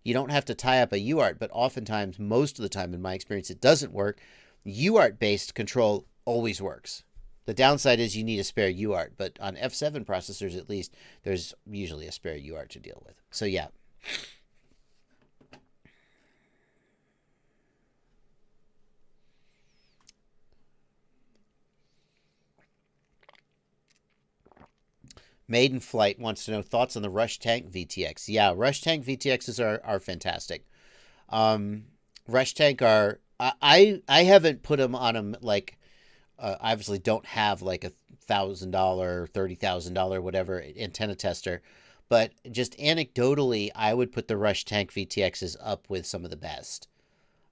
You don't have to tie up a UART, but oftentimes, most of the time in my experience, it doesn't work. UART-based control always works. The downside is you need a spare UART, but on F7 processors at least, there's usually a spare UART to deal with. So yeah. Maiden Flight wants to know thoughts on the Rush Tank VTX. Yeah, Rush Tank VTXs are fantastic. Rush Tank are... I haven't put them on them like... I obviously don't have like $1,000, $30,000, whatever antenna tester. But just anecdotally, I would put the Rush Tank VTXs up with some of the best.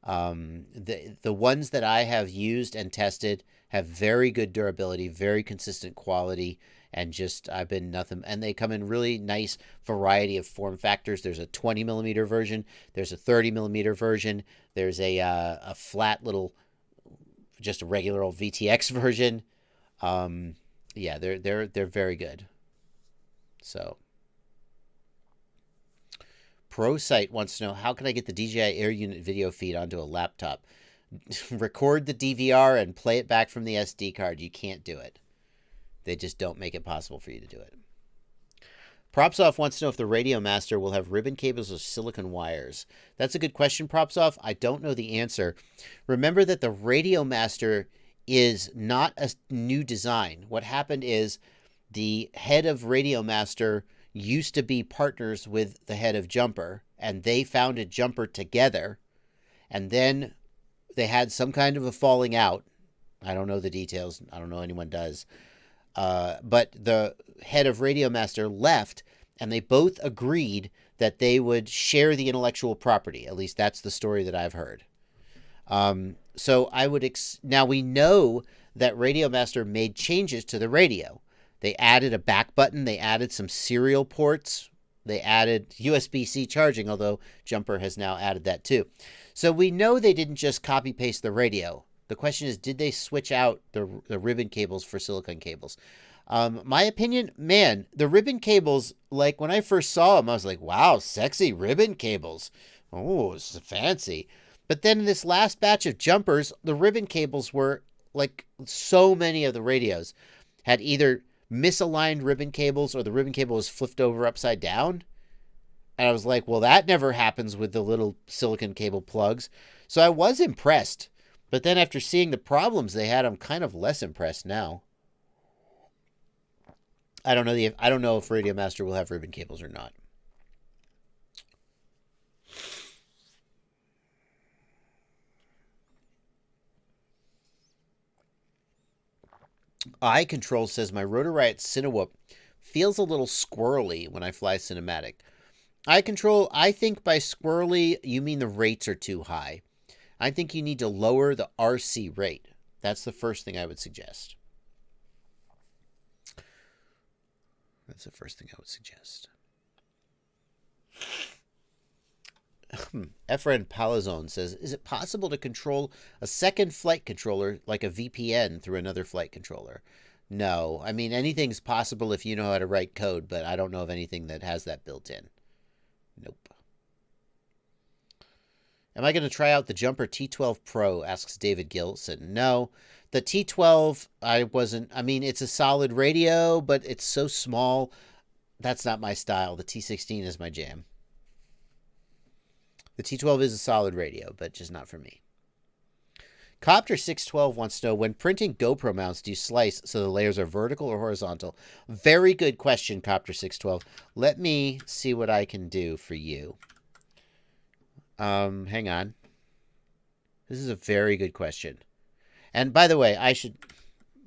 The ones that I have used and tested have very good durability, very consistent quality, and just I've been nothing. And they come in really nice variety of form factors. There's a 20mm version. There's a 30mm version. There's a flat little, just a regular old VTX version. Yeah, they're very good. So. ProSite wants to know, how can I get the DJI Air Unit video feed onto a laptop? Record the DVR and play it back from the SD card. You can't do it. They just don't make it possible for you to do it. Propsoff wants to know if the Radio Master will have ribbon cables or silicon wires. That's a good question, Propsoff. I don't know the answer. Remember that the Radio Master is not a new design. What happened is the head of Radio Master used to be partners with the head of Jumper, and they founded Jumper together, and then they had some kind of a falling out. I don't know the details. I don't know anyone does. But the head of Radio Master left, and they both agreed that they would share the intellectual property. At least that's the story that I've heard. So I would... now we know that Radio Master made changes to the radio. They added a back button. They added some serial ports. They added USB-C charging, although Jumper has now added that too. So we know they didn't just copy-paste the radio. The question is, did they switch out the ribbon cables for silicon cables? My opinion, man, the ribbon cables, like when I first saw them, I was like, wow, sexy ribbon cables. Oh, it's fancy. But then in this last batch of Jumpers, the ribbon cables were like so many of the radios had either misaligned ribbon cables or the ribbon cable was flipped over upside down. And I was like, well, that never happens with the little silicon cable plugs. So I was impressed. But then after seeing the problems they had, I'm kind of less impressed now. I don't know if Radio Master will have ribbon cables or not. iControl says my Rotor Riot Cinewhoop feels a little squirrely when I fly cinematic. iControl, I think by squirrely you mean the rates are too high. I think you need to lower the RC rate. That's the first thing I would suggest. That's the first thing I would suggest. Efren Palazone says, is it possible to control a second flight controller like a VPN through another flight controller? No. I mean, anything's possible if you know how to write code, but I don't know of anything that has that built in. Nope. Am I going to try out the Jumper T12 Pro, asks David Gilson. No. The T12, I mean, it's a solid radio, but it's so small. That's not my style. The T16 is my jam. The T12 is a solid radio, but just not for me. Copter 612 wants to know, when printing GoPro mounts, do you slice so the layers are vertical or horizontal? Very good question, Copter 612. Let me see what I can do for you. Hang on. This is a very good question. And by the way, I should,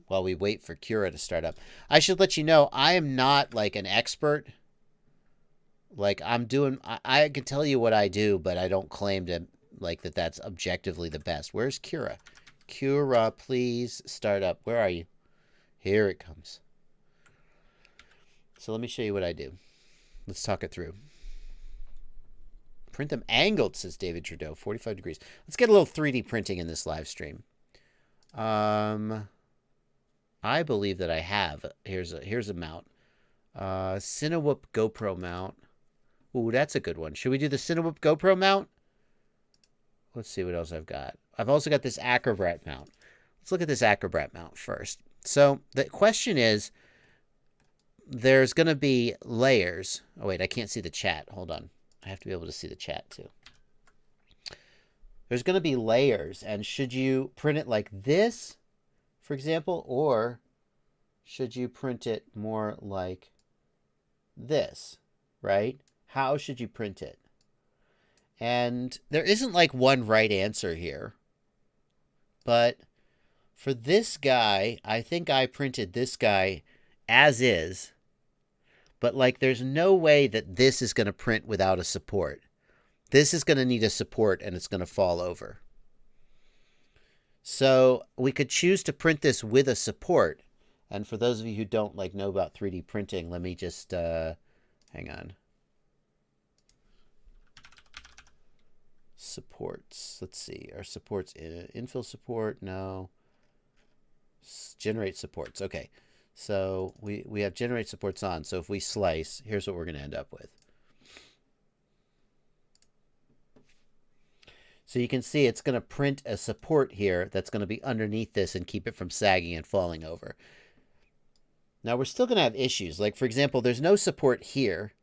while we wait for Cura to start up, I should let you know I am not like an expert. Like I can tell you what I do, but I don't claim to like that's objectively the best. Where's Cura? Cura, please start up. Where are you? Here it comes. So let me show you what I do. Let's talk it through. Print them angled, says David Trudeau. 45 degrees. Let's get a little 3D printing in this live stream. I believe that I have. Here's a mount. Cinewhoop GoPro mount. Ooh, that's a good one. Should we do the Cinewhoop GoPro mount? Let's see what else I've got. I've also got this Acrobat mount. Let's look at this Acrobat mount first. So the question is, there's going to be layers. Oh, wait, I can't see the chat. Hold on. I have to be able to see the chat, too. There's going to be layers, and should you print it like this, for example, or should you print it more like this, right? How should you print it? And there isn't like one right answer here, but for this guy, I think I printed this guy as is, but like there's no way that this is going to print without a support. This is going to need a support and it's going to fall over. So we could choose to print this with a support. And for those of you who don't like know about 3D printing, let me just hang on. Supports. Let's see. Are supports infill support? No. Generate supports. Okay. So we have generate supports on. So if we slice, here's what we're going to end up with. So you can see it's going to print a support here that's going to be underneath this and keep it from sagging and falling over. Now we're still going to have issues. Like, for example, there's no support here.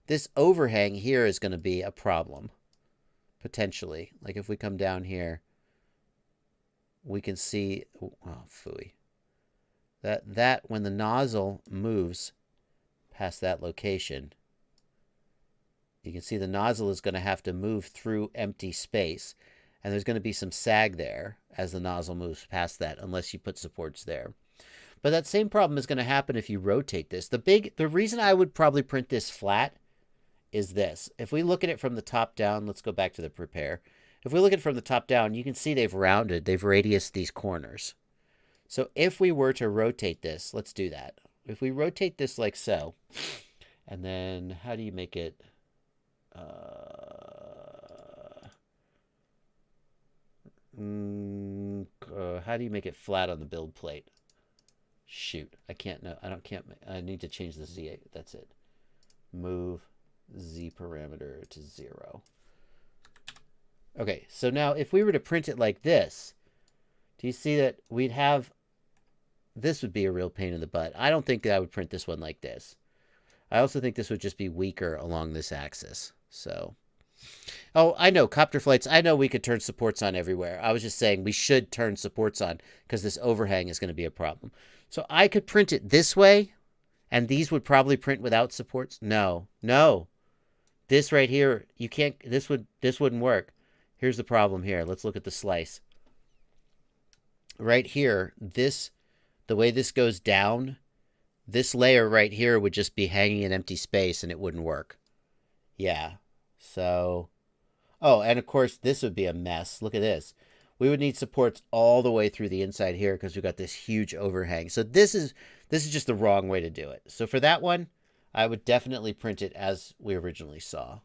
This overhang here is going to be a problem, potentially. Like if we come down here, we can see, oh, phooey. That when the nozzle moves past that location, you can see the nozzle is going to have to move through empty space, and there's going to be some sag there as the nozzle moves past that, unless you put supports there. But that same problem is going to happen if you rotate this. The reason I would probably print this flat is this. If we look at it from the top down, let's go back to the prepare. If we look at it from the top down, you can see they've radiused these corners. So if we were to rotate this, let's do that. If we rotate this like so, and then how do you make it? How do you make it flat on the build plate? Shoot, I can't. No, I need to change the Z. That's it. Move Z parameter to 0. Okay, so now if we were to print it like this, do you see that we'd have? This would be a real pain in the butt. I don't think that I would print this one like this. I also think this would just be weaker along this axis. So, oh, I know, copter flights. I know we could turn supports on everywhere. I was just saying we should turn supports on because this overhang is going to be a problem. So I could print it this way, and these would probably print without supports. No. This right here, you can't. This wouldn't work. Here's the problem here. Let's look at the slice. Right here, the way this goes down, this layer right here would just be hanging in empty space and it wouldn't work. Yeah. So, oh, and of course this would be a mess. Look at this. We would need supports all the way through the inside here because we've got this huge overhang. So this is just the wrong way to do it. So for that one, I would definitely print it as we originally saw.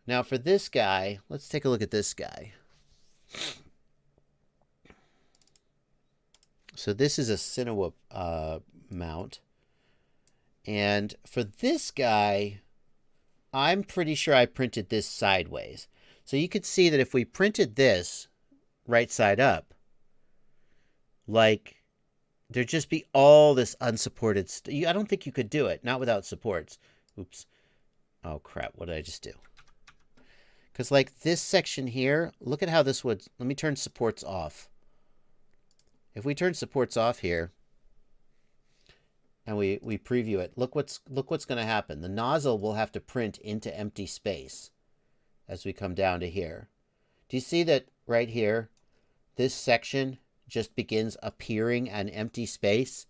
Now for this guy, let's take a look at this guy. So this is a Cinewhoop mount. And for this guy, I'm pretty sure I printed this sideways. So you could see that if we printed this right side up, like there'd just be all this unsupported stuff. I don't think you could do it, not without supports. Oops. Oh, crap. What did I just do? Because like this section here, look at how this would... Let me turn supports off. If we turn supports off here and we preview it, look what's going to happen. The nozzle will have to print into empty space as we come down to here. Do you see that right here? This section just begins appearing an empty space,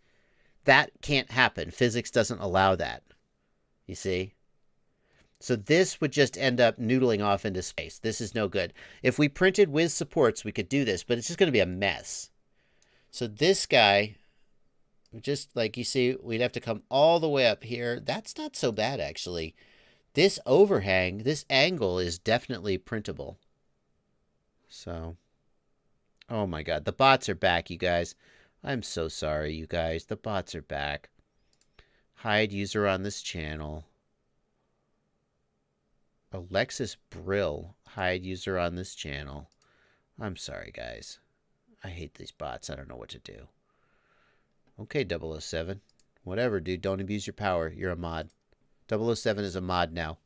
that can't happen. Physics doesn't allow that. You see? So this would just end up noodling off into space. This is no good. If we printed with supports, we could do this, but it's just going to be a mess. So this guy, just like you see, we'd have to come all the way up here. That's not so bad, actually. This overhang, this angle is definitely printable. So, oh my God, the bots are back, you guys. I'm so sorry, you guys. The bots are back. Hide user on this channel. Alexis Brill, hide user on this channel. I'm sorry, guys. I hate these bots. I don't know what to do. Okay, 007. Whatever, dude. Don't abuse your power. You're a mod. 007 is a mod now.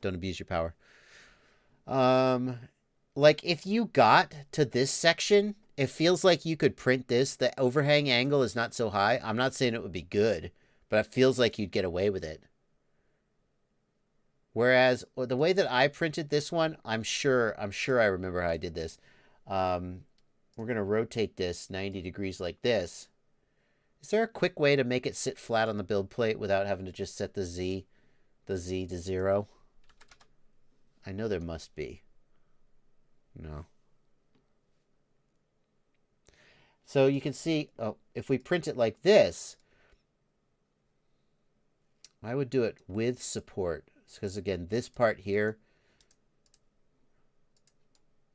Don't abuse your power. Like, if you got to this section, it feels like you could print this. The overhang angle is not so high. I'm not saying it would be good, but it feels like you'd get away with it. Whereas the way that I printed this one, I'm sure I remember how I did this. We're going to rotate this 90 degrees like this. Is there a quick way to make it sit flat on the build plate without having to just set the Z to 0? I know there must be. No. So you can see, oh, if we print it like this, I would do it with support. Because again, this part here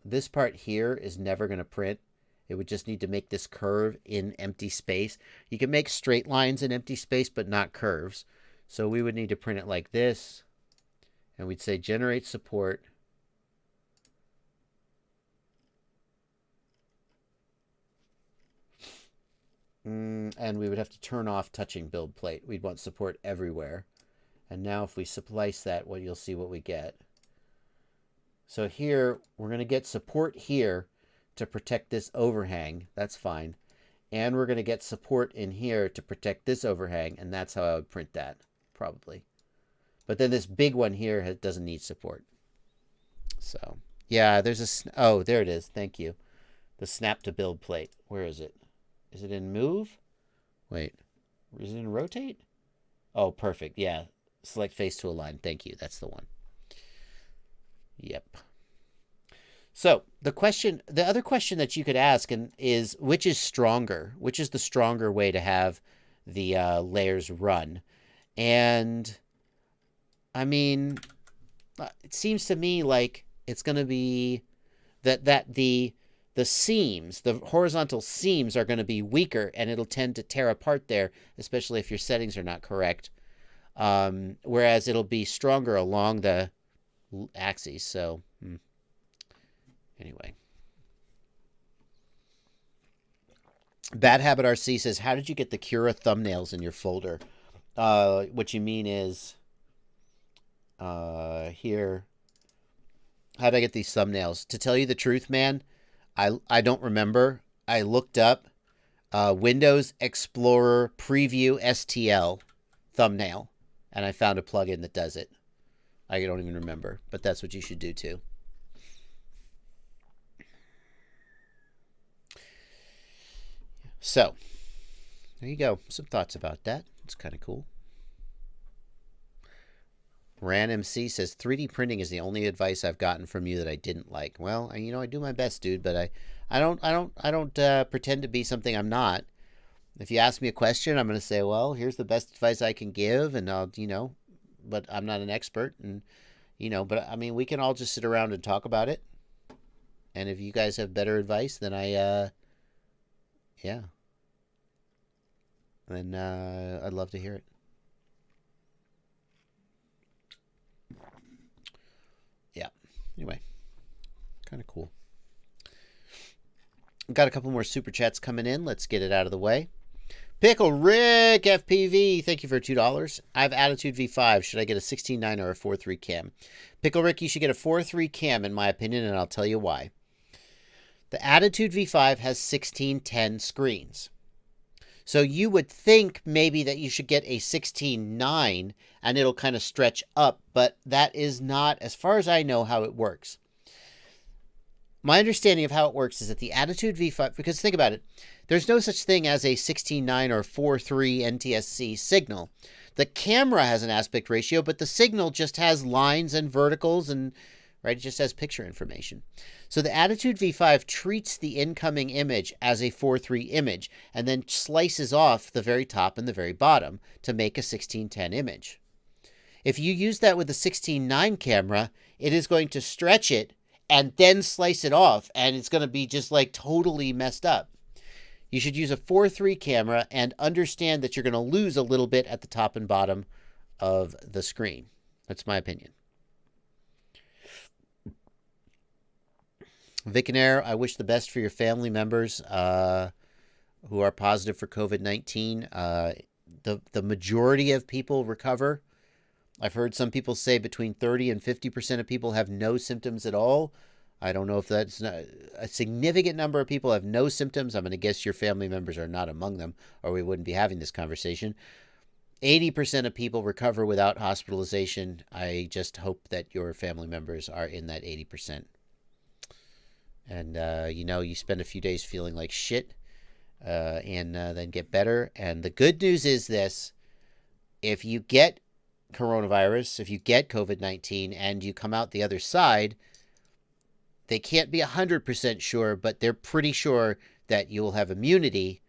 is never going to print. It would just need to make this curve in empty space. You can make straight lines in empty space, but not curves. So we would need to print it like this. And we'd say generate support. And we would have to turn off touching build plate. We'd want support everywhere. And now if we splice that, well, you'll see what we get. So here, we're going to get support here to protect this overhang. That's fine. And we're going to get support in here to protect this overhang. And that's how I would print that, probably. But then this big one here doesn't need support. So, yeah, there's a... Oh, there it is. Thank you. The snap to build plate. Where is it? Is it in move? Wait. Is it in rotate? Oh, perfect. Yeah. Select face to align. Thank you. That's the one. Yep. So the other question that you could ask is which is stronger? Which is the stronger way to have the layers run? And I mean, it seems to me like it's going to be that the seams, the horizontal seams, are going to be weaker, and it'll tend to tear apart there, especially if your settings are not correct. Whereas it'll be stronger along the axes. So, anyway. Bad Habit RC says, how did you get the Cura thumbnails in your folder? What you mean is, here. How did I get these thumbnails? To tell you the truth, man, I don't remember. I looked up Windows Explorer Preview STL thumbnail. And I found a plugin that does it. I don't even remember, but that's what you should do too. So, there you go. Some thoughts about that. It's kind of cool. RanMC says 3D printing is the only advice I've gotten from you that I didn't like. Well, you know, I do my best, dude, but I don't pretend to be something I'm not. If you ask me a question, I'm going to say, well, here's the best advice I can give, and I'll, you know, but I'm not an expert, and, you know, but I mean, we can all just sit around and talk about it. And if you guys have better advice, then yeah, then I'd love to hear it. Yeah. Anyway, kind of cool. Got a couple more super chats coming in. Let's get it out of the way. Pickle Rick FPV, thank you for $2. I have Attitude V5. Should I get a 16.9 or a 4.3 cam? Pickle Rick, you should get a 4.3 cam in my opinion, and I'll tell you why. The Attitude V5 has 16:10 screens. So you would think maybe that you should get a 16.9 and it'll kind of stretch up, but that is not, as far as I know, how it works. my understanding of how it works is that the Attitude V5, because think about it, there's no such thing as a 16:9 or 4:3 NTSC signal. The camera has an aspect ratio, but the signal just has lines and verticals and, right, it just has picture information. So the Attitude V5 treats the incoming image as a 4:3 image and then slices off the very top and the very bottom to make a 16:10 image. If you use that with a 16:9 camera, it is going to stretch it and then slice it off, and it's going to be just like totally messed up. You should use a 4:3 camera and understand that you're going to lose a little bit at the top and bottom of the screen. That's my opinion. Vic and Air, I wish the best for your family members who are positive for COVID-19. The majority of people recover. I've heard some people say between 30 and 50% of people have no symptoms at all. I don't know if that's not, a significant number of people have no symptoms. I'm going to guess your family members are not among them, or we wouldn't be having this conversation. 80% of people recover without hospitalization. I just hope that your family members are in that 80%. And, you spend a few days feeling like shit and then get better. And the good news is this: if you get coronavirus, if you get COVID-19 and you come out the other side, they can't be 100% sure, but they're pretty sure that you will have immunity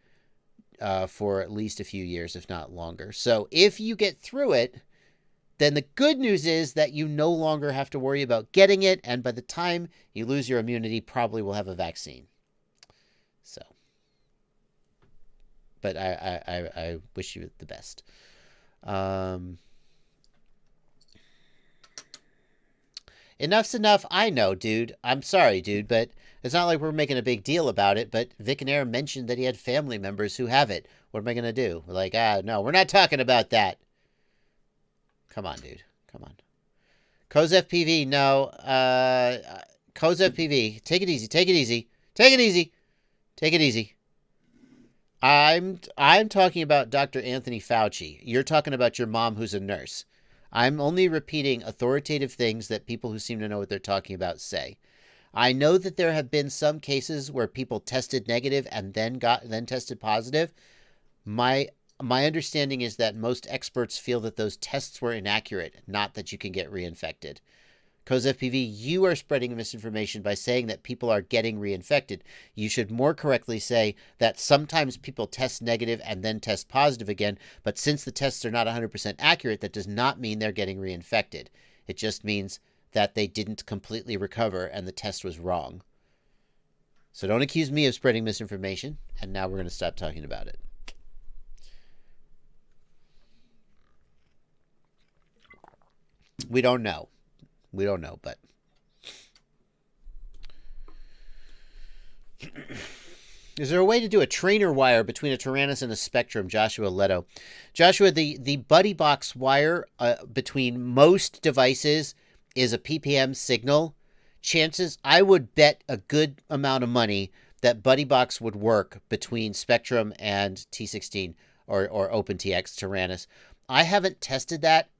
for at least a few years, if not longer. So if you get through it, then the good news is that you no longer have to worry about getting it, and by the time you lose your immunity, probably will have a vaccine. So, but I wish you the best. Enough's enough. I know, dude. I'm sorry, dude, but it's not like we're making a big deal about it. But Vic and Air mentioned that he had family members who have it. What am I going to do? We're like, no, we're not talking about that. Come on, dude. Come on. Coz FPV, no. Coz FPV, take it easy. Take it easy. Take it easy. Take it easy. I'm talking about Dr. Anthony Fauci. You're talking about your mom who's a nurse. I'm only repeating authoritative things that people who seem to know what they're talking about say. I know that there have been some cases where people tested negative and then tested positive. My understanding is that most experts feel that those tests were inaccurate, not that you can get reinfected. Coz FPV, you are spreading misinformation by saying that people are getting reinfected. You should more correctly say that sometimes people test negative and then test positive again, but since the tests are not 100% accurate, that does not mean they're getting reinfected. It just means that they didn't completely recover and the test was wrong. So don't accuse me of spreading misinformation, and now we're going to stop talking about it. We don't know. We don't know, but is there a way to do a trainer wire between a Tyrannus and a Spectrum? Joshua Leto. Joshua, the buddy box wire between most devices is a PPM signal. Chances, I would bet a good amount of money that buddy box would work between Spectrum and T16 or OpenTX Tyrannus. I haven't tested that.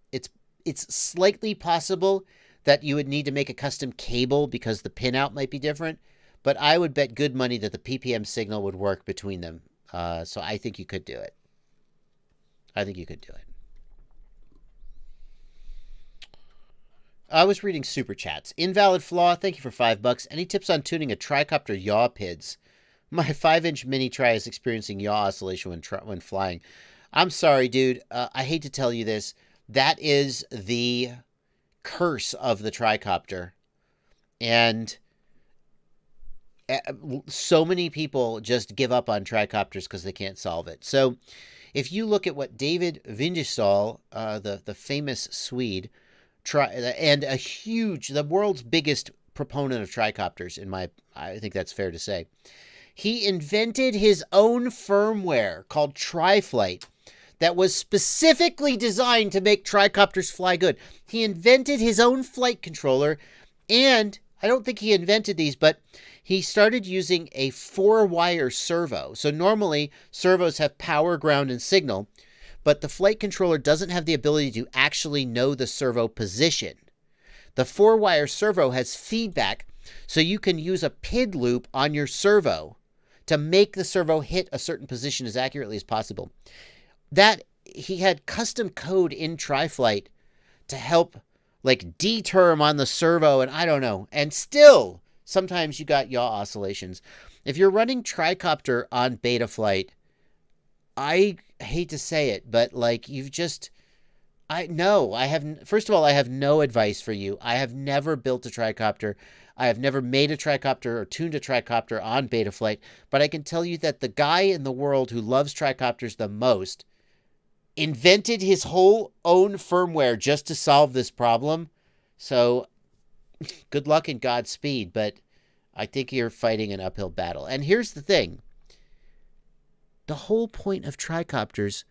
It's slightly possible that you would need to make a custom cable because the pinout might be different, but I would bet good money that the PPM signal would work between them. So I think you could do it. I think you could do it. I was reading super chats. Invalid Flaw, thank you for $5. Any tips on tuning a Tricopter yaw PIDs? My 5-inch mini tri is experiencing yaw oscillation when flying. I'm sorry, dude. I hate to tell you this. That is the curse of the Tricopter, and so many people just give up on Tricopters because they can't solve it. So if you look at what David Vindesal, the famous Swede, and the world's biggest proponent of Tricopters, I think that's fair to say, he invented his own firmware called Triflight that was specifically designed to make Tricopters fly good. He invented his own flight controller, and I don't think he invented these, but he started using a 4-wire servo. So normally, servos have power, ground, and signal, but the flight controller doesn't have the ability to actually know the servo position. The 4-wire servo has feedback So you can use a PID loop on your servo to make the servo hit a certain position as accurately as possible. That he had custom code in Triflight to help like determ on the servo, and I don't know. And still, sometimes you got yaw oscillations. If you're running Tricopter on Betaflight, I hate to say it, but like first of all, I have no advice for you. I have never built a Tricopter. I have never made a Tricopter or tuned a Tricopter on Betaflight, but I can tell you that the guy in the world who loves Tricopters the most invented his whole own firmware just to solve this problem. So good luck and Godspeed, but I think you're fighting an uphill battle. And here's the thing. The whole point of Tricopters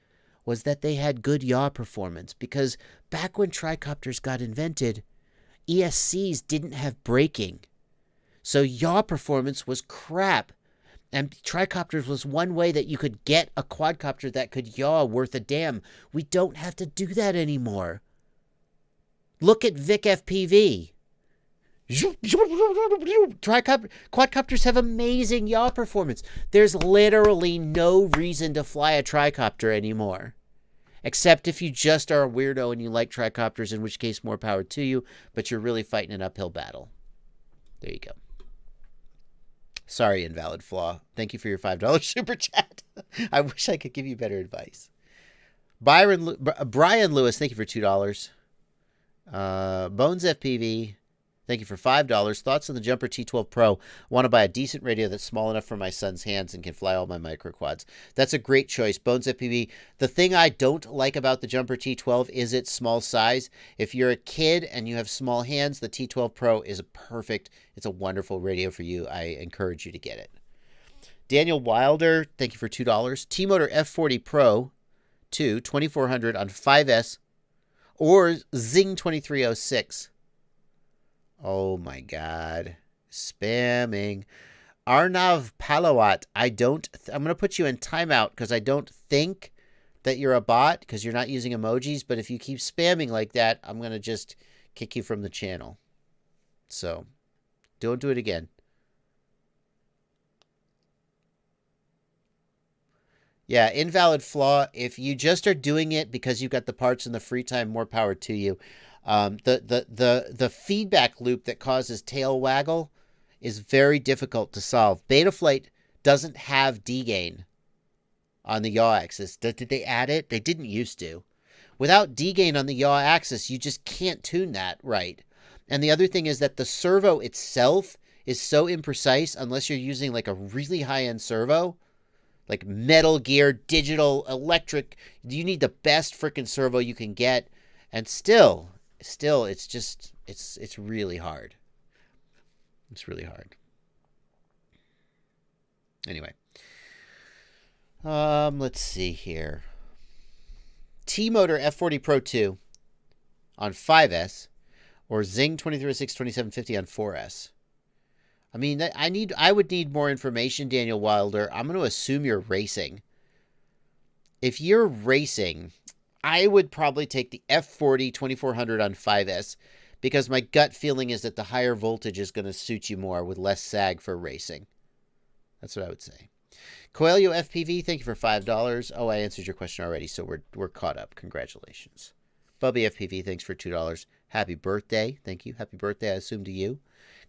was that they had good yaw performance, because back when Tricopters got invented, ESCs didn't have braking. So yaw performance was crap. And Tricopters was one way that you could get a quadcopter that could yaw worth a damn. We don't have to do that anymore. Look at Vic FPV. Quadcopters have amazing yaw performance. There's literally no reason to fly a tricopter anymore. Except if you just are a weirdo and you like tricopters, in which case more power to you, but you're really fighting an uphill battle. There you go. Sorry, Invalid Flaw. Thank you for your $5 super chat. I wish I could give you better advice. Brian Lewis, thank you for $2. Bones FPV, thank you for $5. Thoughts on the Jumper T12 Pro? Want to buy a decent radio that's small enough for my son's hands and can fly all my micro quads. That's a great choice, Bones FPV. The thing I don't like about the Jumper T12 is its small size. If you're a kid and you have small hands, the T12 Pro is it's a wonderful radio for you. I encourage you to get it. Daniel Wilder, thank you for $2. T-Motor F40 Pro 2, 2400 on 5S or Zing 2306. Oh my God. Spamming. Arnav Palawat. I'm going to put you in timeout because I don't think that you're a bot because you're not using emojis. But if you keep spamming like that, I'm going to just kick you from the channel. So don't do it again. Yeah, Invalid Flaw. If you just are doing it because you've got the parts and the free time, more power to you. The feedback loop that causes tail waggle is very difficult to solve. Betaflight doesn't have degain on the yaw axis. Did they add it? They didn't used to. Without degain on the yaw axis, you just can't tune that right. And the other thing is that the servo itself is so imprecise unless you're using like a really high-end servo, like Metal Gear, digital, electric. You need the best freaking servo you can get. And still, it's really hard. It's really hard. Anyway. Let's see here. T-Motor F40 Pro 2 on 5S or Zing 2306 2750 on 4S. I mean, I would need more information, Daniel Wilder. I'm going to assume you're racing. If you're racing, I would probably take the F40 2400 on 5S because my gut feeling is that the higher voltage is going to suit you more with less sag for racing. That's what I would say. Coelho FPV, thank you for $5. Oh, I answered your question already, so we're caught up. Congratulations. Bubby FPV, thanks for $2. Happy birthday. Thank you. Happy birthday, I assume, to you.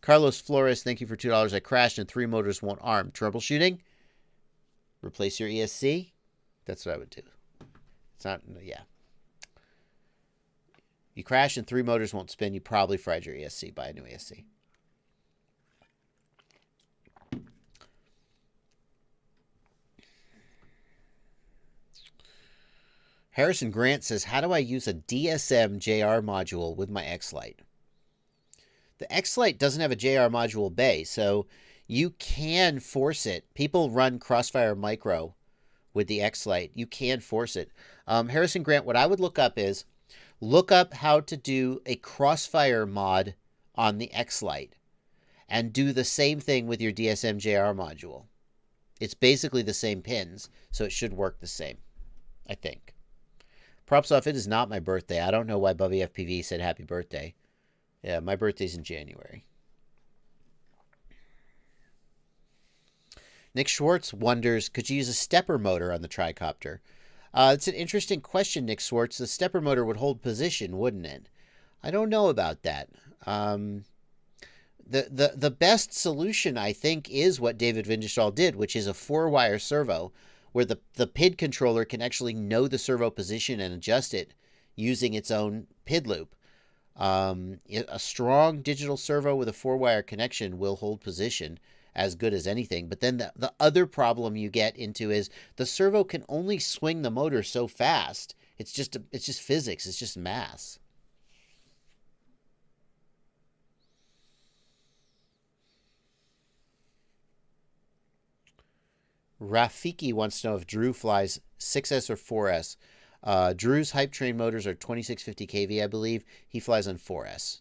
Carlos Flores, thank you for $2. I crashed and 3 motors won't arm. Troubleshooting? Replace your ESC? That's what I would do. It's not, yeah. You crash and 3 motors won't spin. You probably fried your ESC. Buy a new ESC. Harrison Grant says, how do I use a DSM JR module with my X-Lite? The X-Lite doesn't have a JR module bay, so you can force it. People run Crossfire Micro with the X-Lite. You can force it. Harrison Grant, what I would look up is, look up how to do a Crossfire mod on the X-Lite and do the same thing with your DSM JR module. It's basically the same pins, so it should work the same, I think. Props off, it is not my birthday. I don't know why Bubby FPV said happy birthday. Yeah, my birthday's in January. Nick Schwartz wonders, could you use a stepper motor on the Tricopter? It's an interesting question, Nick Schwartz. The stepper motor would hold position, wouldn't it? I don't know about that. The best solution, I think, is what David Vindestall did, which is a 4-wire servo, where the PID controller can actually know the servo position and adjust it using its own PID loop. A strong digital servo with a 4-wire connection will hold position as good as anything. But then the other problem you get into is the servo can only swing the motor so fast. It's just physics. It's just mass. Rafiki wants to know if Drew flies 6S or 4S. Drew's hype train motors are 2650 kV, I believe. He flies on 4S.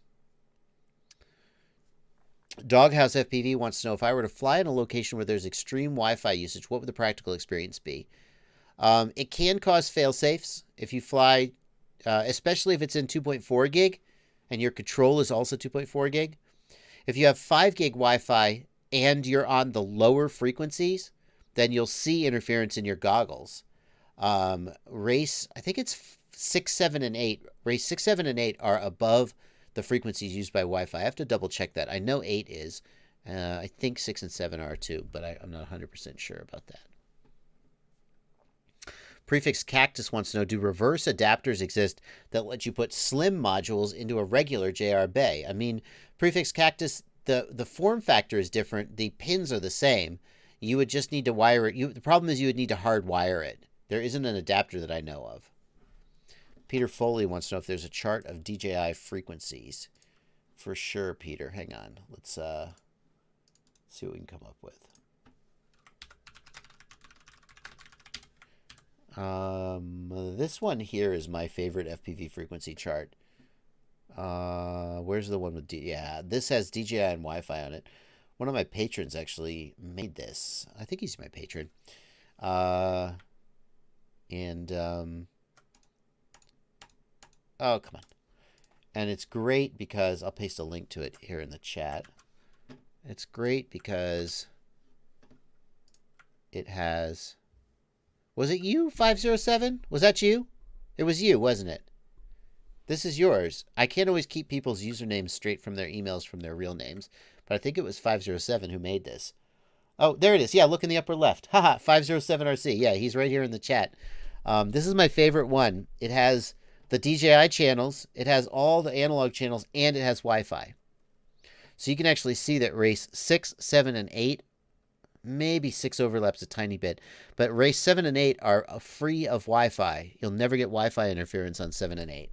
Doghouse FPV wants to know, if I were to fly in a location where there's extreme Wi-Fi usage, what would the practical experience be? It can cause fail-safes if you fly, especially if it's in 2.4 gig and your control is also 2.4 gig. If you have 5 gig Wi-Fi and you're on the lower frequencies, then you'll see interference in your goggles. Race, I think it's 6, 7, and 8. Race 6, 7, and 8 are above the frequencies used by Wi-Fi. I have to double check that. I know 8 is. I think 6 and 7 are too, but I'm not 100% sure about that. Prefix Cactus wants to know, do reverse adapters exist that let you put slim modules into a regular JR bay? I mean, Prefix Cactus, the form factor is different. The pins are the same. You would just need to wire it. The problem is you would need to hardwire it. There isn't an adapter that I know of. Peter Foley wants to know if there's a chart of DJI frequencies. For sure, Peter. Hang on. Let's see what we can come up with. This one here is my favorite FPV frequency chart. Where's the one with yeah, this has DJI and Wi-Fi on it. One of my patrons actually made this. I think he's my patron. Oh, come on. And it's great because I'll paste a link to it here in the chat. It's great because it has... Was it you, 507? Was that you? It was you, wasn't it? This is yours. I can't always keep people's usernames straight from their emails from their real names, but I think it was 507 who made this. Oh, there it is. Yeah, look in the upper left. Haha, 507RC. Yeah, he's right here in the chat. This is my favorite one. It has the DJI channels, it has all the analog channels, and it has Wi-Fi. So you can actually see that race 6, 7, and 8, maybe 6 overlaps a tiny bit, but race 7 and 8 are free of Wi-Fi. You'll never get Wi-Fi interference on 7 and 8.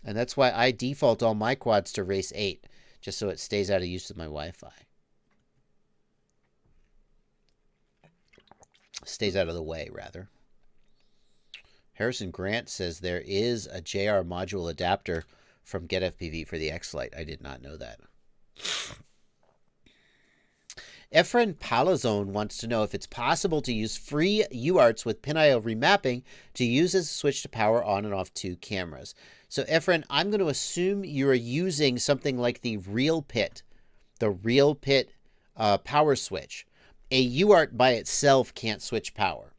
And that's why I default all my quads to race 8, just so it stays out of use of my Wi-Fi. Stays out of the way, rather. Harrison Grant says there is a JR module adapter from GetFPV for the X-Lite. I did not know that. Efren Palazone wants to know if it's possible to use free UARTs with PinIO remapping to use as a switch to power on and off 2 cameras. So, Efren, I'm going to assume you're using something like the RealPit power switch. A UART by itself can't switch power.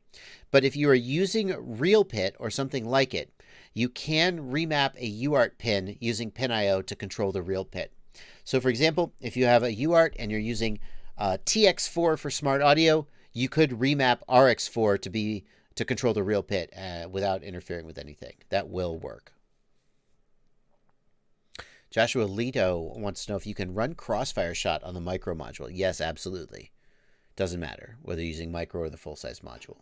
But if you are using RealPit or something like it, you can remap a UART pin using PinIO to control the RealPit. So, for example, if you have a UART and you're using TX4 for smart audio, you could remap RX4 to control the RealPit without interfering with anything. That will work. Joshua Leto wants to know if you can run Crossfire shot on the micro module. Yes, absolutely. Doesn't matter whether you're using micro or the full-size module.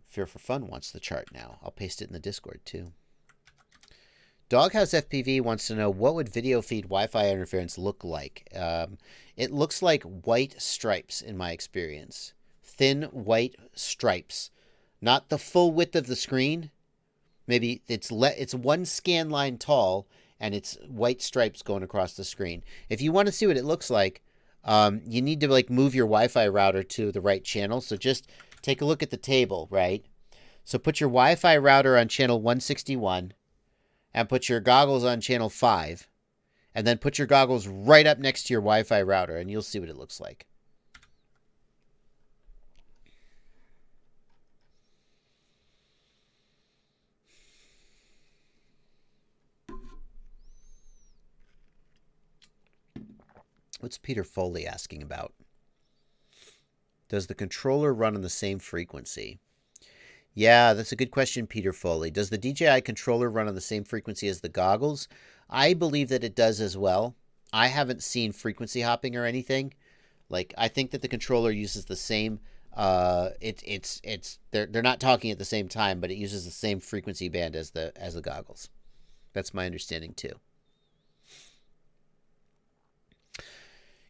Fear for Fun wants the chart now. I'll paste it in the Discord too. Doghouse FPV wants to know, what would video feed Wi-Fi interference look like? It looks like white stripes in my experience. Thin white stripes. Not the full width of the screen. Maybe it's one scan line tall and it's white stripes going across the screen. If you want to see what it looks like, you need to move your Wi-Fi router to the right channel. So just take a look at the table, right? So put your Wi-Fi router on channel 161 and put your goggles on channel 5 and then put your goggles right up next to your Wi-Fi router, and you'll see what it looks like. What's Peter Foley asking about? Does the controller run on the same frequency? Yeah, that's a good question, Peter Foley. Does the DJI controller run on the same frequency as the goggles? I believe that it does as well. I haven't seen frequency hopping or anything. Like, I think that the controller uses the same. They're not talking at the same time, but it uses the same frequency band as the goggles. That's my understanding too.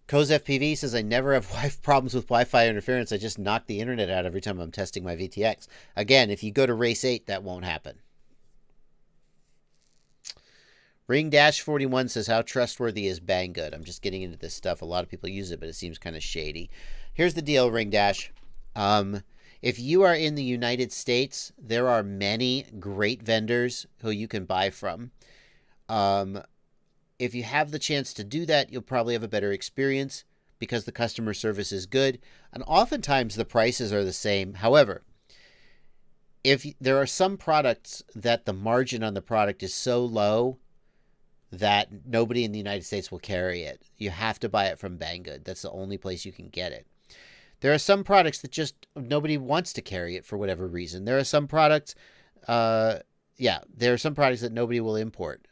Coz FPV says, I never have problems with Wi-Fi interference. I just knock the internet out every time I'm testing my VTX. Again, if you go to race 8, that won't happen. Ring-41 says, how trustworthy is Banggood? I'm just getting into this stuff. A lot of people use it, but it seems kind of shady. Here's the deal, Ring Dash. If you are in the United States, there are many great vendors who you can buy from. If you have the chance to do that, you'll probably have a better experience because the customer service is good. And oftentimes the prices are the same. However, if there are some products that the margin on the product is so low that nobody in the United States will carry it, you have to buy it from Banggood. That's the only place you can get it. There are some products that just nobody wants to carry it for whatever reason. There are some products, there are some products that nobody will import.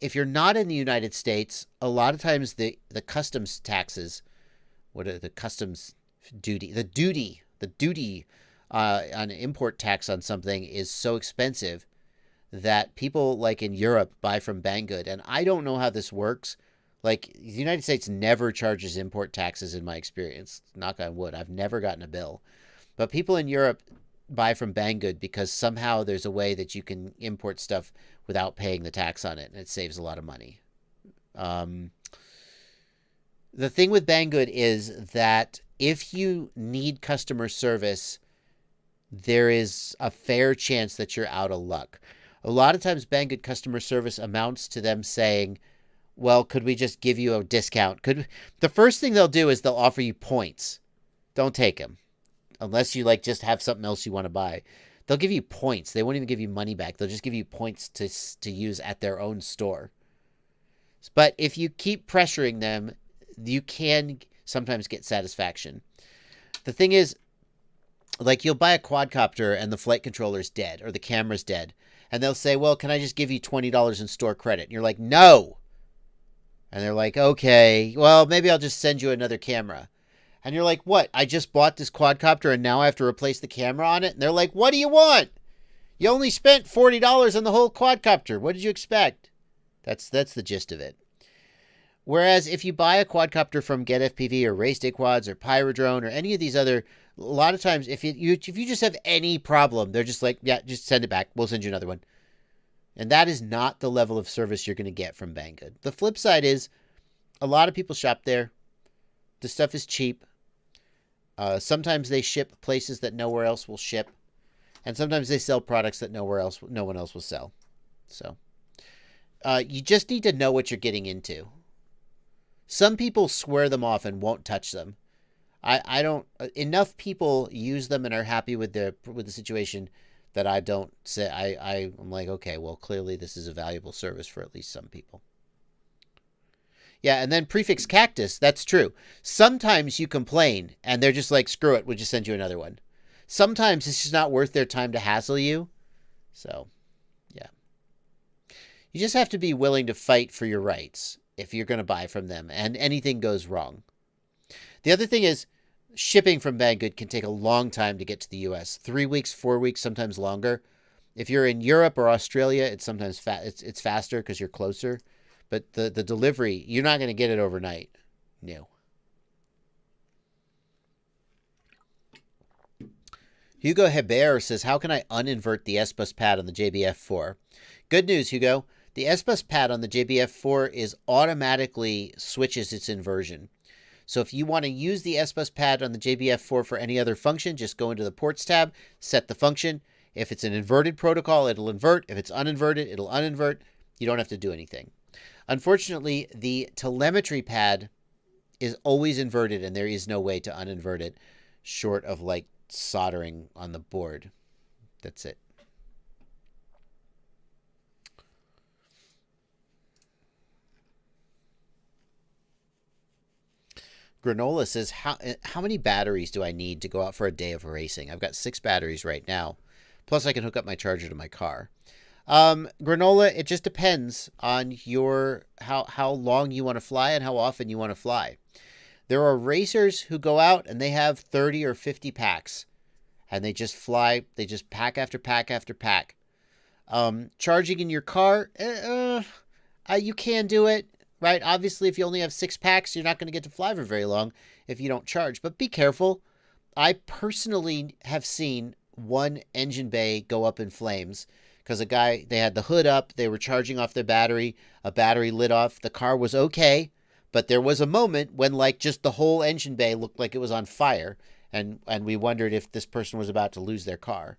If you're not in the United States, a lot of times the customs taxes, what are the customs duty? The duty on import tax on something is so expensive that people like in Europe buy from Banggood. And I don't know how this works. Like, the United States never charges import taxes in my experience. Knock on wood. I've never gotten a bill. But people in Europe buy from Banggood because somehow there's a way that you can import stuff without paying the tax on it, and it saves a lot of money. The thing with Banggood is that if you need customer service, there is a fair chance that you're out of luck. A lot of times Banggood customer service amounts to them saying, well, could we just give you a discount? The first thing they'll do is they'll offer you points. Don't take them. Unless you just have something else you want to buy. They'll give you points. They won't even give you money back. They'll just give you points to use at their own store. But if you keep pressuring them, you can sometimes get satisfaction. The thing is, you'll buy a quadcopter and the flight controller's dead or the camera's dead. And they'll say, well, can I just give you $20 in store credit? And you're like, no. And they're like, okay, well, maybe I'll just send you another camera. And you're like, what? I just bought this quadcopter and now I have to replace the camera on it? And they're like, what do you want? You only spent $40 on the whole quadcopter. What did you expect? That's the gist of it. Whereas if you buy a quadcopter from Get FPV or Race Day Quads or Pyrodrone or any of these other, a lot of times if you just have any problem, they're just like, yeah, just send it back. We'll send you another one. And that is not the level of service you're going to get from Banggood. The flip side is a lot of people shop there. The stuff is cheap. Sometimes they ship places that nowhere else will ship. And sometimes they sell products that no one else will sell. So you just need to know what you're getting into. Some people swear them off and won't touch them. I don't. Enough people use them and are happy with the situation that I don't say. I'm like, okay, well, clearly this is a valuable service for at least some people. Yeah, and then Prefix Cactus, that's true. Sometimes you complain, and they're just like, screw it, we'll just send you another one. Sometimes it's just not worth their time to hassle you. So, yeah. You just have to be willing to fight for your rights if you're going to buy from them, and anything goes wrong. The other thing is, shipping from Banggood can take a long time to get to the U.S. 3 weeks, 4 weeks, sometimes longer. If you're in Europe or Australia, it's sometimes it's faster because you're closer. But the delivery, you're not going to get it overnight. No. Hugo Hebert says, how can I uninvert the S-Bus pad on the JBF4? Good news, Hugo. The S-Bus pad on the JBF4 is automatically switches its inversion. So if you want to use the S-Bus pad on the JBF4 for any other function, just go into the ports tab, set the function. If it's an inverted protocol, it'll invert. If it's uninverted, it'll uninvert. You don't have to do anything. Unfortunately, the telemetry pad is always inverted, and there is no way to uninvert it short of like soldering on the board. That's it. Granola says, how many batteries do I need to go out for a day of racing? I've got 6 batteries right now. Plus, I can hook up my charger to my car. Granola, it just depends on your how long you want to fly and how often you want to fly. There are racers who go out and they have 30 or 50 packs. And they just fly. They just pack after pack after pack. Charging in your car, you can do it, right? Obviously, if you only have 6 packs, you're not going to get to fly for very long if you don't charge. But be careful. I personally have seen one engine bay go up in flames because they had the hood up, they were charging off their battery, a battery lit off. The car was okay, but there was a moment when like just the whole engine bay looked like it was on fire, and we wondered if this person was about to lose their car.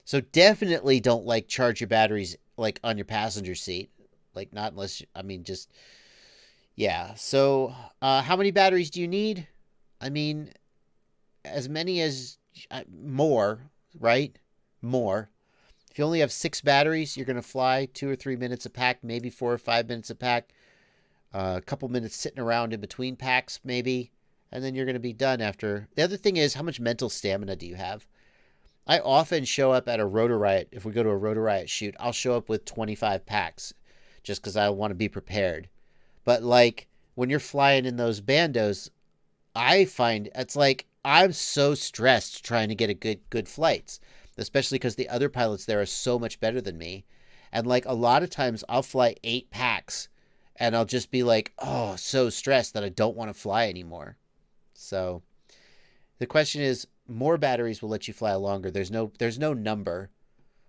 So definitely don't like charge your batteries like on your passenger seat. Like not unless, I mean, just, yeah. So how many batteries do you need? I mean, as many as, more, right? More. If you only have 6 batteries, you're going to fly 2 or 3 minutes a pack, maybe 4 or 5 minutes a pack. A couple minutes sitting around in between packs, maybe. And then you're going to be done after. The other thing is, how much mental stamina do you have? I often show up at a Rotor Riot. If we go to a Rotor Riot shoot, I'll show up with 25 packs just because I want to be prepared. But like when you're flying in those bandos, I find it's like I'm so stressed trying to get a good flights, especially because the other pilots there are so much better than me. And like a lot of times I'll fly 8 packs and I'll just be like, oh, so stressed that I don't want to fly anymore. So the question is, more batteries will let you fly longer. There's no number.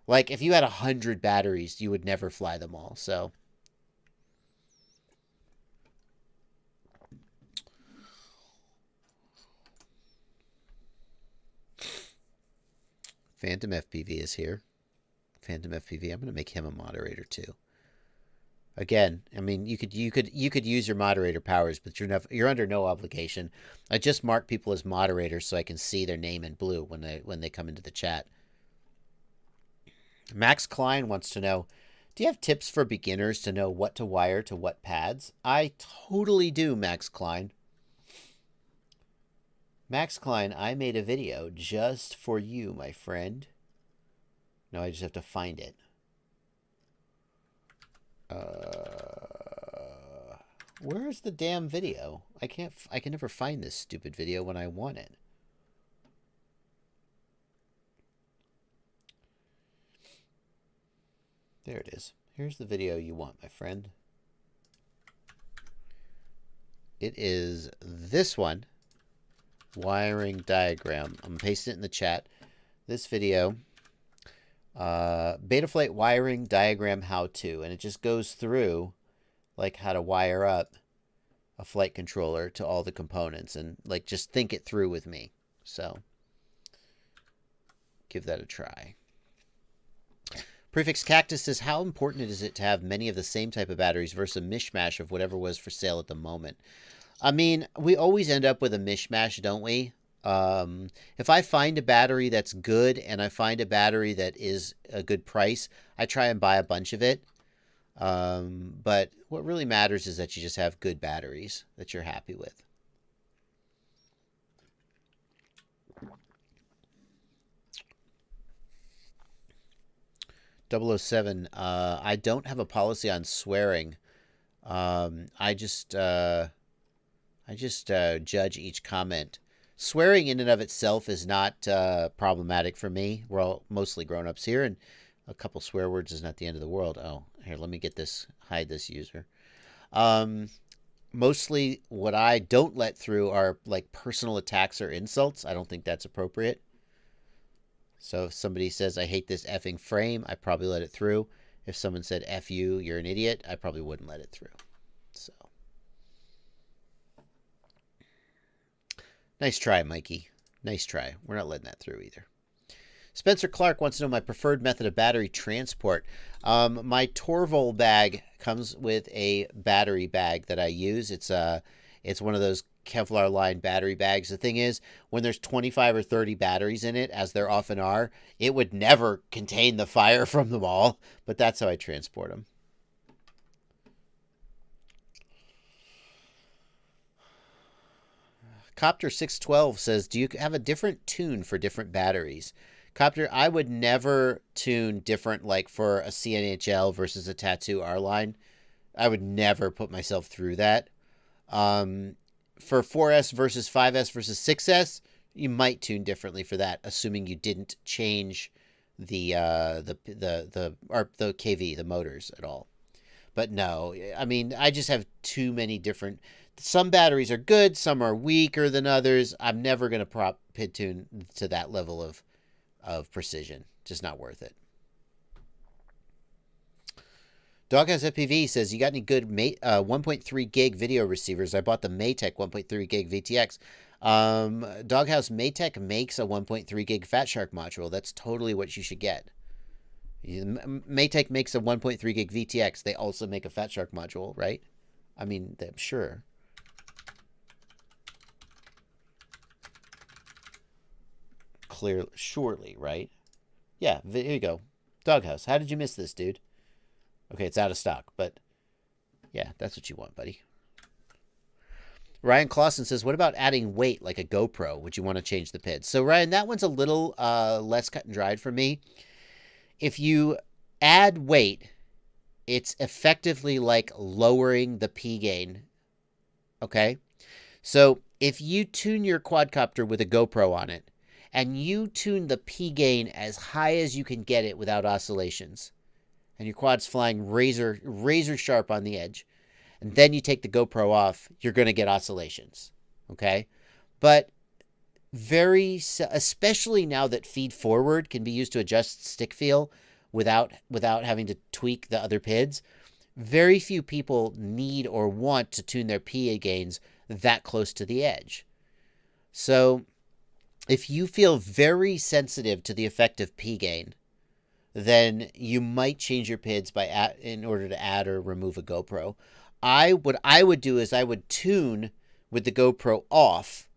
Like if you had 100 batteries, you would never fly them all. So Phantom FPV is here. Phantom FPV. I'm going to make him a moderator too. Again, I mean, you could use your moderator powers, but you're under no obligation. I just mark people as moderators so I can see their name in blue when they come into the chat. Max Klein wants to know, do you have tips for beginners to know what to wire to what pads? I totally do, Max Klein. Max Klein, I made a video just for you, my friend. No, I just have to find it. Where's the damn video? I can never find this stupid video when I want it. There it is. Here's the video you want, my friend. It is this one. Wiring diagram. I'm pasting it in the chat. This video. Betaflight wiring diagram how-to. And it just goes through like how to wire up a flight controller to all the components. And like just think it through with me. So give that a try. Prefix Cactus says, how important is it to have many of the same type of batteries versus a mishmash of whatever was for sale at the moment? I mean, we always end up with a mishmash, don't we? If I find a battery that's good and I find a battery that is a good price, I try and buy a bunch of it. But what really matters is that you just have good batteries that you're happy with. .007, I don't have a policy on swearing. I just judge each comment. Swearing in and of itself is not problematic for me. We're all mostly grown-ups here, and a couple swear words is not the end of the world. Oh, here, let me get this, hide this user. Mostly what I don't let through are like personal attacks or insults. I don't think that's appropriate. So if somebody says, I hate this effing frame, I probably let it through. If someone said, F you, you're an idiot, I probably wouldn't let it through. So. Nice try, Mikey. Nice try. We're not letting that through either. Spencer Clark wants to know my preferred method of battery transport. My Torval bag comes with a battery bag that I use. It's one of those Kevlar lined battery bags. The thing is, when there's 25 or 30 batteries in it, as there often are, it would never contain the fire from them all, but that's how I transport them. Copter 612 says, do you have a different tune for different batteries? Copter, I would never tune different, like for a CNHL versus a Tattoo R-Line. I would never put myself through that. For 4S versus 5S versus 6S, you might tune differently for that, assuming you didn't change the KV, the motors at all. But no, I mean, I just have too many different. Some batteries are good, some are weaker than others. I'm never going to PID tune to that level of precision. Just not worth it. Doghouse FPV says, you got any good 1.3 gig video receivers? I bought the Maytech 1.3 gig VTX. Doghouse Maytech makes a 1.3 gig Fatshark module. That's totally what you should get. Maytech makes a 1.3 gig VTX. They also make a Fatshark module, right? I mean, I'm sure. Clearly, surely, right? Yeah, here you go. Doghouse. How did you miss this, dude? Okay, it's out of stock, but yeah, that's what you want, buddy. Ryan Clausen says, what about adding weight like a GoPro? Would you want to change the PID? So, Ryan, that one's a little less cut and dried for me. If you add weight, it's effectively like lowering the P gain. Okay? So, if you tune your quadcopter with a GoPro on it, and you tune the P gain as high as you can get it without oscillations, and your quad's flying razor sharp on the edge, and then you take the GoPro off, you're going to get oscillations, okay? But especially now that feed forward can be used to adjust stick feel without having to tweak the other PIDs, very few people need or want to tune their PA gains that close to the edge. So if you feel very sensitive to the effect of P gain, then you might change your PIDs in order to add or remove a GoPro. What I would do is I would tune with the GoPro off,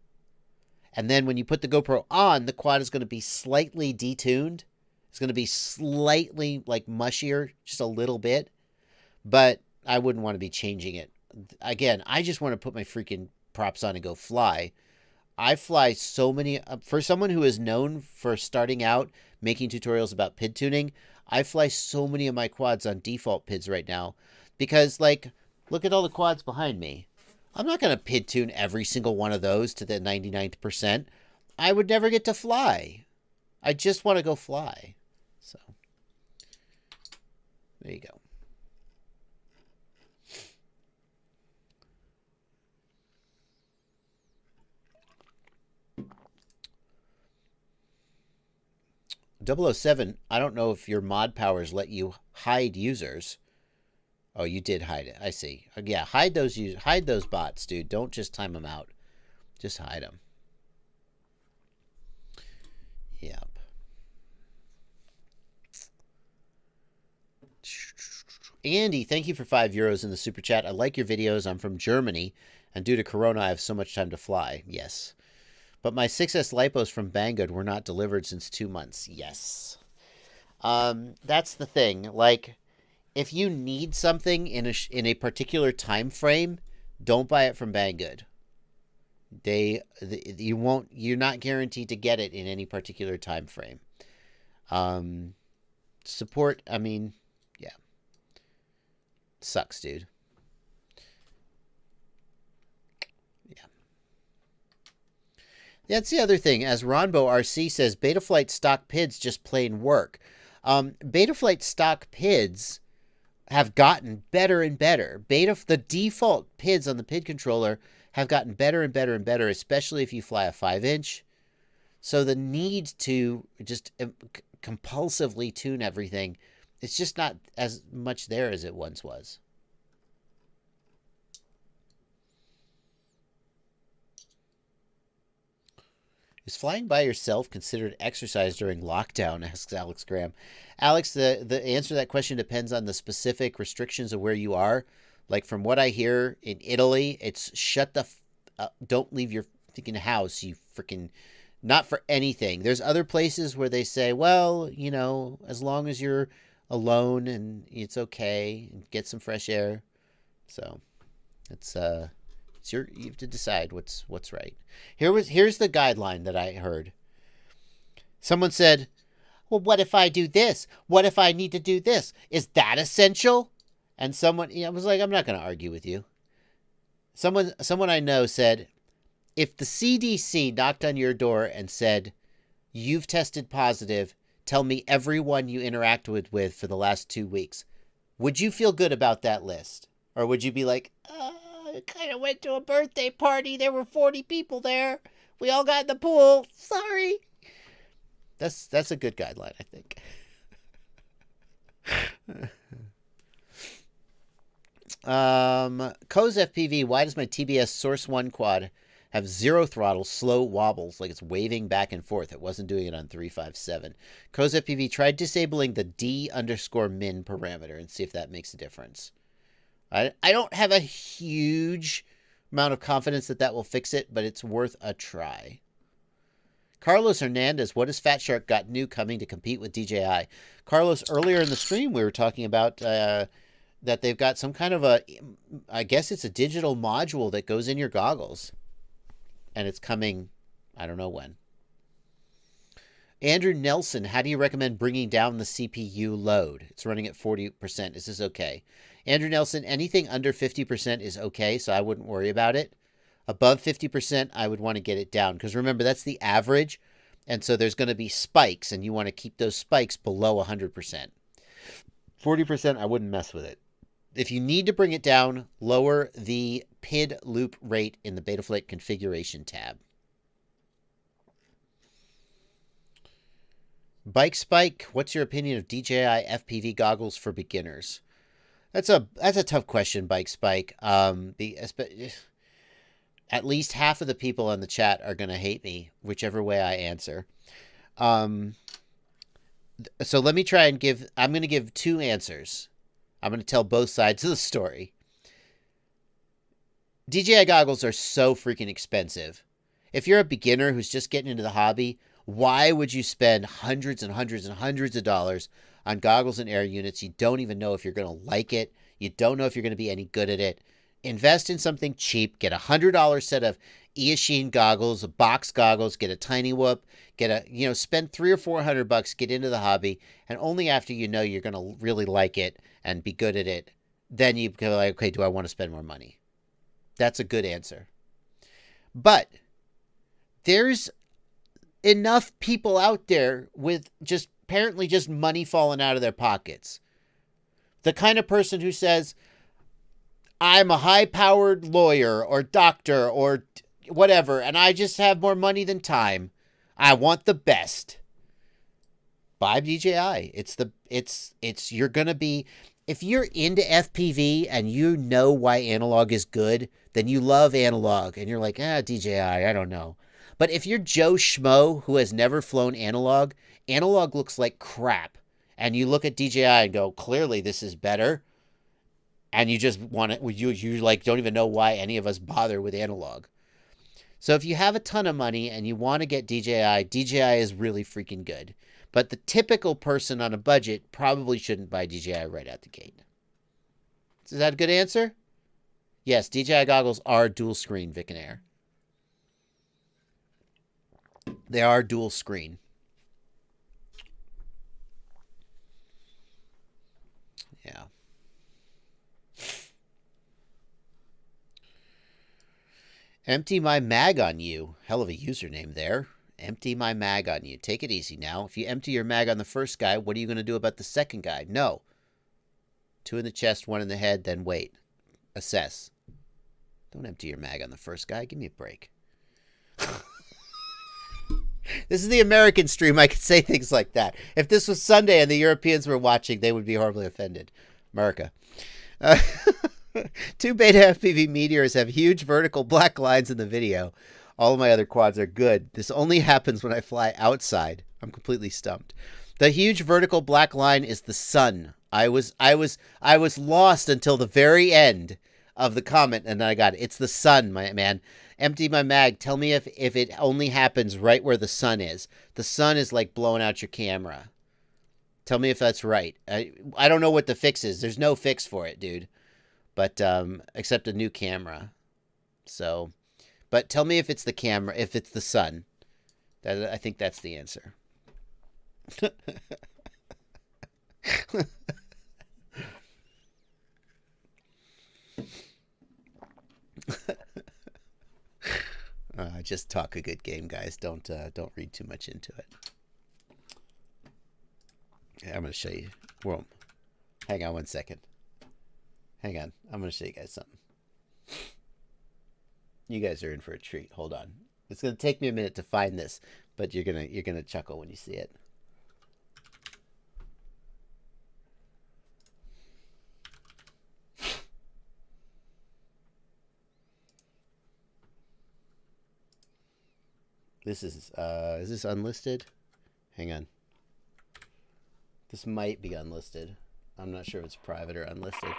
and then when you put the GoPro on, the quad is going to be slightly detuned. It's going to be slightly like mushier, just a little bit, but I wouldn't want to be changing it. Again, I just want to put my freaking props on and go fly. I fly so many, for someone who is known for starting out making tutorials about PID tuning, I fly so many of my quads on default PIDs right now because, like, look at all the quads behind me. I'm not going to PID tune every single one of those to the 99th percent. I would never get to fly. I just want to go fly. So, there you go. .007, I don't know if your mod powers let you hide users. Oh, you did hide it. I see. Yeah, hide those bots, dude. Don't just time them out. Just hide them. Yep. Andy, thank you for €5 in the super chat. I like your videos. I'm from Germany, and due to Corona, I have so much time to fly. Yes. But my 6S lipos from Banggood were not delivered since 2 months. Yes. That's the thing. Like, if you need something in a particular time frame, don't buy it from Banggood. You're not guaranteed to get it in any particular time frame. Support, I mean, yeah. Sucks, dude. That's the other thing. As Ronbo RC says, Betaflight stock PIDs just plain work. Betaflight stock PIDs have gotten better and better. The default PIDs on the PID controller have gotten better and better and better, especially if you fly a 5-inch. So the need to just compulsively tune everything, it's just not as much there as it once was. Is flying by yourself considered exercise during lockdown? Asks Alex Graham. Alex, the answer to that question depends on the specific restrictions of where you are. Like from what I hear in Italy, it's shut the don't leave your freaking house, you freaking, not for anything. There's other places where they say, well, you know, as long as you're alone and it's okay, and get some fresh air. So it's you have to decide what's right. Here's the guideline that I heard. Someone said, well, what if I do this? What if I need to do this? Is that essential? And someone, I was like, I'm not going to argue with you. Someone I know said, if the CDC knocked on your door and said, you've tested positive, tell me everyone you interacted with for the last 2 weeks, would you feel good about that list? Or would you be like, I kind of went to a birthday party. There were 40 people there. We all got in the pool. Sorry. That's a good guideline, I think. Coz FPV, why does my TBS Source 1 quad have 0 throttle, slow wobbles, like it's waving back and forth? It wasn't doing it on 357. Coz FPV, tried disabling the D_min parameter and see if that makes a difference. I don't have a huge amount of confidence that will fix it, but it's worth a try. Carlos Hernandez, what has Fatshark got new coming to compete with DJI? Carlos, earlier in the stream, we were talking about that they've got some kind of I guess it's a digital module that goes in your goggles. And it's coming, I don't know when. Andrew Nelson, how do you recommend bringing down the CPU load? It's running at 40%. Is this okay? Andrew Nelson, anything under 50% is okay, so I wouldn't worry about it. Above 50%, I would want to get it down. Because remember, that's the average. And so there's going to be spikes, and you want to keep those spikes below 100%. 40%, I wouldn't mess with it. If you need to bring it down, lower the PID loop rate in the Betaflight configuration tab. Bike Spike, what's your opinion of DJI FPV goggles for beginners? That's a tough question, Bike Spike. At least half of the people on the chat are going to hate me, whichever way I answer. So let me try and I'm going to give 2 answers. I'm going to tell both sides of the story. DJI goggles are so freaking expensive. If you're a beginner who's just getting into the hobby, why would you spend hundreds and hundreds and hundreds of dollars on goggles and air units? You don't even know if you're going to like it. You don't know if you're going to be any good at it. Invest in something cheap. Get $100 set of Eachine goggles, box goggles, get a tiny whoop, spend $300 or $400, get into the hobby, and only after you know you're going to really like it and be good at it, then you go like, okay, do I want to spend more money? That's a good answer. But there's enough people out there with apparently just money falling out of their pockets. The kind of person who says, I'm a high-powered lawyer or doctor or whatever, and I just have more money than time. I want the best. Buy DJI. You're going to be, if you're into FPV and you know why analog is good, then you love analog and you're like, DJI, I don't know. But if you're Joe Schmo who has never flown analog looks like crap. And you look at DJI and go, clearly this is better. And you just want it, you like don't even know why any of us bother with analog. So if you have a ton of money and you want to get DJI is really freaking good. But the typical person on a budget probably shouldn't buy DJI right out the gate. Is that a good answer? Yes, DJI goggles are dual screen, Vic and Air. They are dual screen. Yeah. Empty my mag on you. Hell of a username there. Empty my mag on you. Take it easy now. If you empty your mag on the first guy, what are you going to do about the second guy? No. 2 in the chest, 1 in the head, then wait. Assess. Don't empty your mag on the first guy. Give me a break. This is the American stream. I could say things like that. If this was Sunday and the Europeans were watching, they would be horribly offended. America. 2 beta FPV meteors have huge vertical black lines in the video. All of my other quads are good. This only happens when I fly outside. I'm completely stumped. The huge vertical black line is the sun. I was lost until the very end of the comment, and then I got it. It's the sun, my man. Empty my mag. Tell me if it only happens right where the sun is. The sun is like blowing out your camera. Tell me if that's right. I don't know what the fix is. There's no fix for it, dude. But except a new camera. So, but tell me if it's the camera, if it's the sun. I think that's the answer. Just talk a good game, guys. Don't read too much into it. Yeah, I'm gonna show you. Whoa. Hang on one second. Hang on. I'm gonna show you guys something. You guys are in for a treat. Hold on. It's gonna take me a minute to find this, but you're gonna chuckle when you see it. This is this unlisted? Hang on. This might be unlisted. I'm not sure if it's private or unlisted.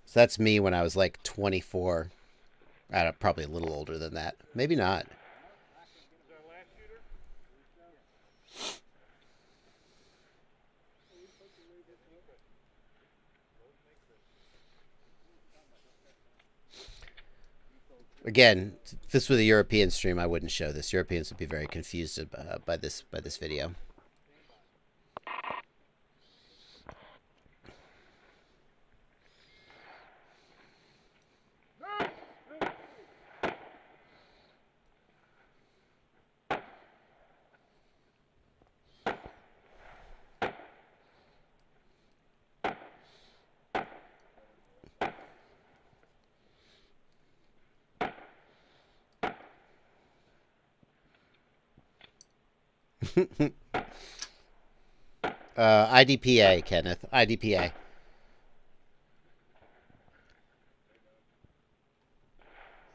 So that's me when I was like 24. I don't, probably a little older than that. Maybe not. Again, if this was a European stream, I wouldn't show this. Europeans would be very confused by this video. IDPA, Kenneth. IDPA.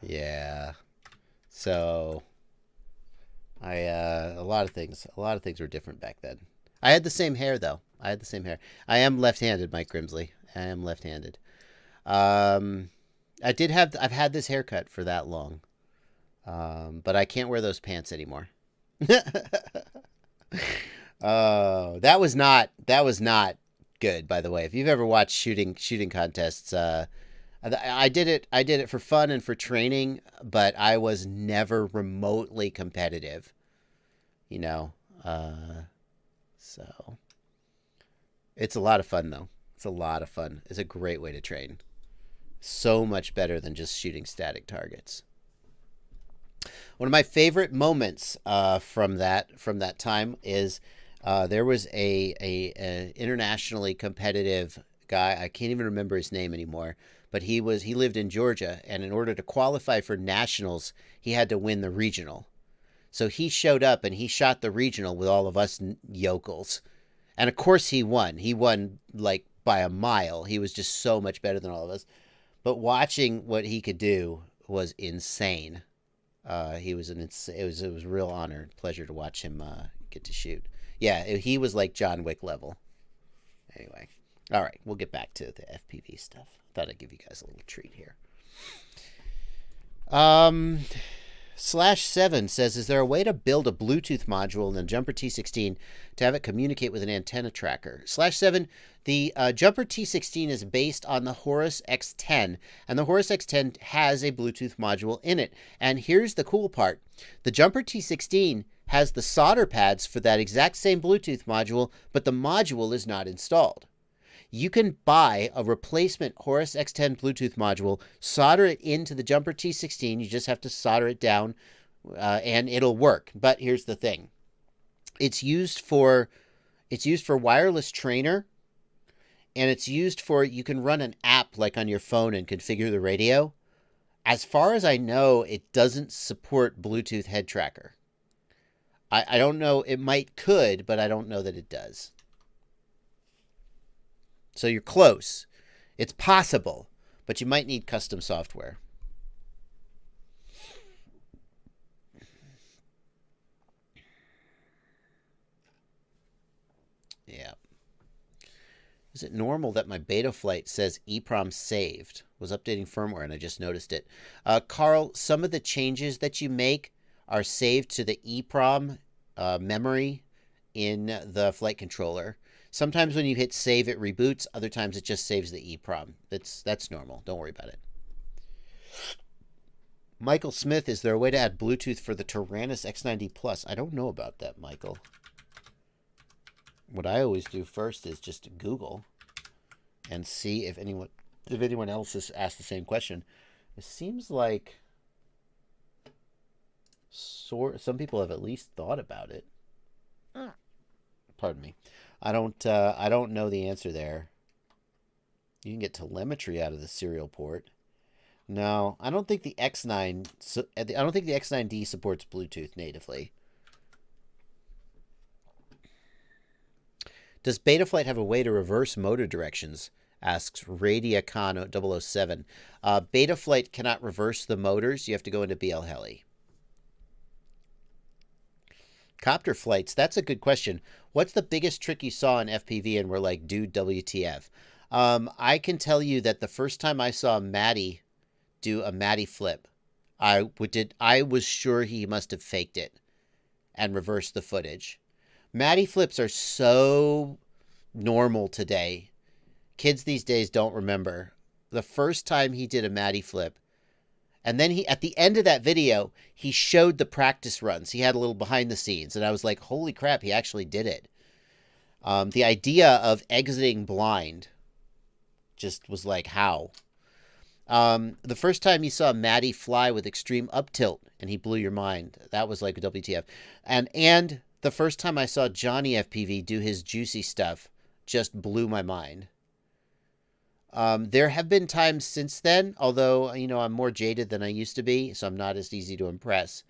Yeah. So a lot of things were different back then. I had the same hair though. I am left-handed, Mike Grimsley. I am left-handed. I've had this haircut for that long. But I can't wear those pants anymore. That was not good, by the way. If you've ever watched shooting contests, I did it for fun and for training, but I was never remotely competitive, you know. So it's a lot of fun though. It's a lot of fun. It's a great way to train. So much better than just shooting static targets. One of my favorite moments from that time is there was a internationally competitive guy. I can't even remember his name anymore, but he lived in Georgia, and in order to qualify for nationals, he had to win the regional. So he showed up and he shot the regional with all of us yokels, and of course he won. He won like by a mile. He was just so much better than all of us. But watching what he could do was insane. It was a real honor and pleasure to watch him get to shoot. Yeah, he was like John Wick level. Anyway, all right, we'll get back to the FPV stuff. Thought I'd give you guys a little treat here. /7 says, is there a way to build a Bluetooth module in the Jumper T16 to have it communicate with an antenna tracker? /7, the Jumper T16 is based on the Horus X10, and the Horus X10 has a Bluetooth module in it. And here's the cool part. The Jumper T16 has the solder pads for that exact same Bluetooth module, but the module is not installed. You can buy a replacement Horus X10 Bluetooth module, solder it into the Jumper T16. You just have to solder it down, and it'll work. But here's the thing: it's used for wireless trainer, and it's used for, you can run an app like on your phone and configure the radio. As far as I know, it doesn't support Bluetooth head tracker. I don't know. It could, but I don't know that it does. So you're close. It's possible, but you might need custom software. Yeah. Is it normal that my Betaflight says EEPROM saved? Was updating firmware and I just noticed it. Carl, some of the changes that you make are saved to the EEPROM memory in the flight controller. Sometimes when you hit save, it reboots. Other times it just saves the EEPROM. That's normal. Don't worry about it. Michael Smith, is there a way to add Bluetooth for the Tyrannus X90 Plus? I don't know about that, Michael. What I always do first is just Google and see if anyone else has asked the same question. It seems like some people have at least thought about it. Pardon me. I don't know the answer there. You can get telemetry out of the serial port. No, I don't think the X9. I don't think the X9D supports Bluetooth natively. Does Betaflight have a way to reverse motor directions? Asks Radiacon007. Betaflight cannot reverse the motors. You have to go into BL Heli. Copter flights, that's a good question. What's the biggest trick you saw in FPV and were like, dude, WTF? I can tell you that the first time I saw Maddie do a Maddie flip, I was sure he must have faked it and reversed the footage. Maddie flips are so normal today. Kids these days don't remember. The first time he did a Maddie flip, and then at the end of that video, he showed the practice runs. He had a little behind the scenes, and I was like, holy crap, he actually did it. The idea of exiting blind just was like, how? The first time you saw Maddie fly with extreme up tilt, and he blew your mind. That was like a WTF. And the first time I saw Johnny FPV do his juicy stuff just blew my mind. There have been times since then, although, I'm more jaded than I used to be, so I'm not as easy to impress.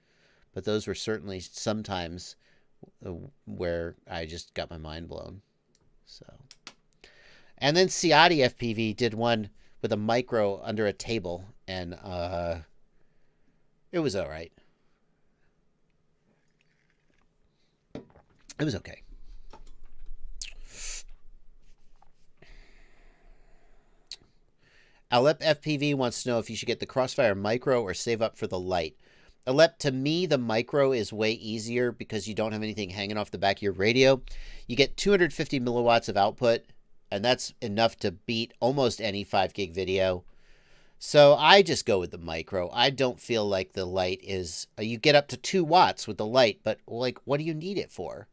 But those were certainly some times where I just got my mind blown. So, and then Ciati FPV did one with a micro under a table, and it was all right. It was okay. Alep FPV wants to know if you should get the Crossfire Micro or save up for the light. Alep, to me, the Micro is way easier because you don't have anything hanging off the back of your radio. You get 250 milliwatts of output, and that's enough to beat almost any 5 gig video. So I just go with the Micro. I don't feel like the light is... you get up to 2 watts with the light, but like, what do you need it for?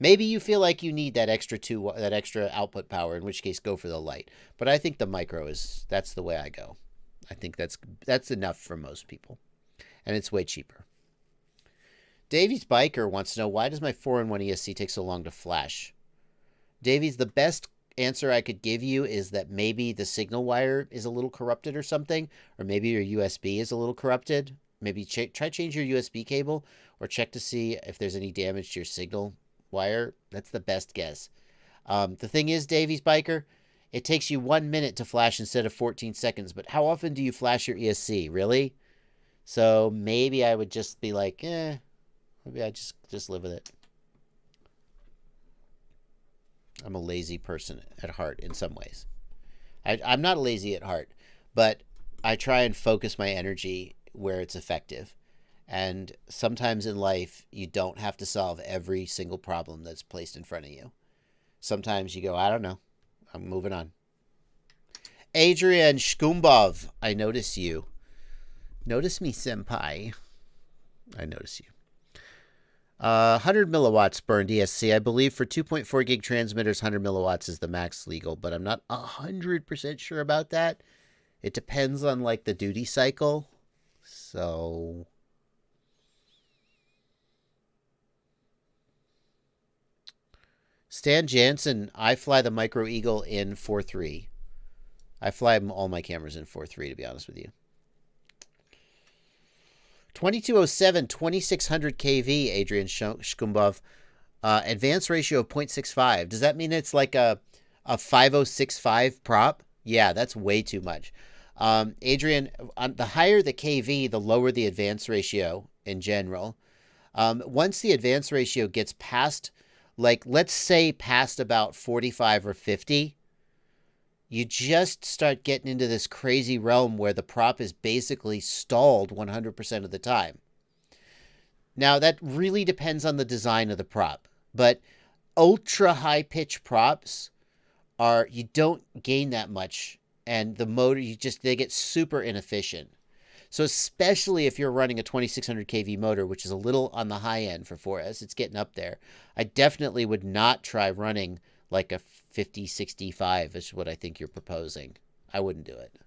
Maybe you feel like you need that extra output power, in which case go for the light. But I think the Micro that's the way I go. I think that's enough for most people. And it's way cheaper. Davies Biker wants to know, why does my 4-in-1 ESC take so long to flash? Davies, the best answer I could give you is that maybe the signal wire is a little corrupted or something, or maybe your USB is a little corrupted. Maybe try change your USB cable, or check to see if there's any damage to your signal wire. That's the best guess. The thing is, Davies Biker, it takes you 1 minute to flash instead of 14 seconds, but how often do you flash your ESC? Really? So maybe I would just be like, maybe I just live with it. I'm a lazy person at heart in some ways. I'm not lazy at heart, but I try and focus my energy where it's effective. And sometimes in life, you don't have to solve every single problem that's placed in front of you. Sometimes you go, I don't know. I'm moving on. Adrian Shkumbov, I notice you. Notice me, senpai. I notice you. 100 milliwatts burned ESC. I believe for 2.4 gig transmitters, 100 milliwatts is the max legal, but I'm not 100% sure about that. It depends on like the duty cycle. So... Stan Jansen, I fly the Micro Eagle in 4.3. I fly all my cameras in 4.3, to be honest with you. 2207, 2600 kV, Adrian Shkumbov. Advance ratio of 0.65. Does that mean it's like a 5065 prop? Yeah, that's way too much. Adrian, the higher the KV, the lower the advance ratio in general. Once the advance ratio gets past, like, let's say past about 45 or 50, you just start getting into this crazy realm where the prop is basically stalled 100% of the time. Now, that really depends on the design of the prop, but ultra high pitch props you don't gain that much, and the motor, they get super inefficient. So especially if you're running a 2600 kV motor, which is a little on the high end for 4S, it's getting up there. I definitely would not try running like a 50, 65 is what I think you're proposing. I wouldn't do it.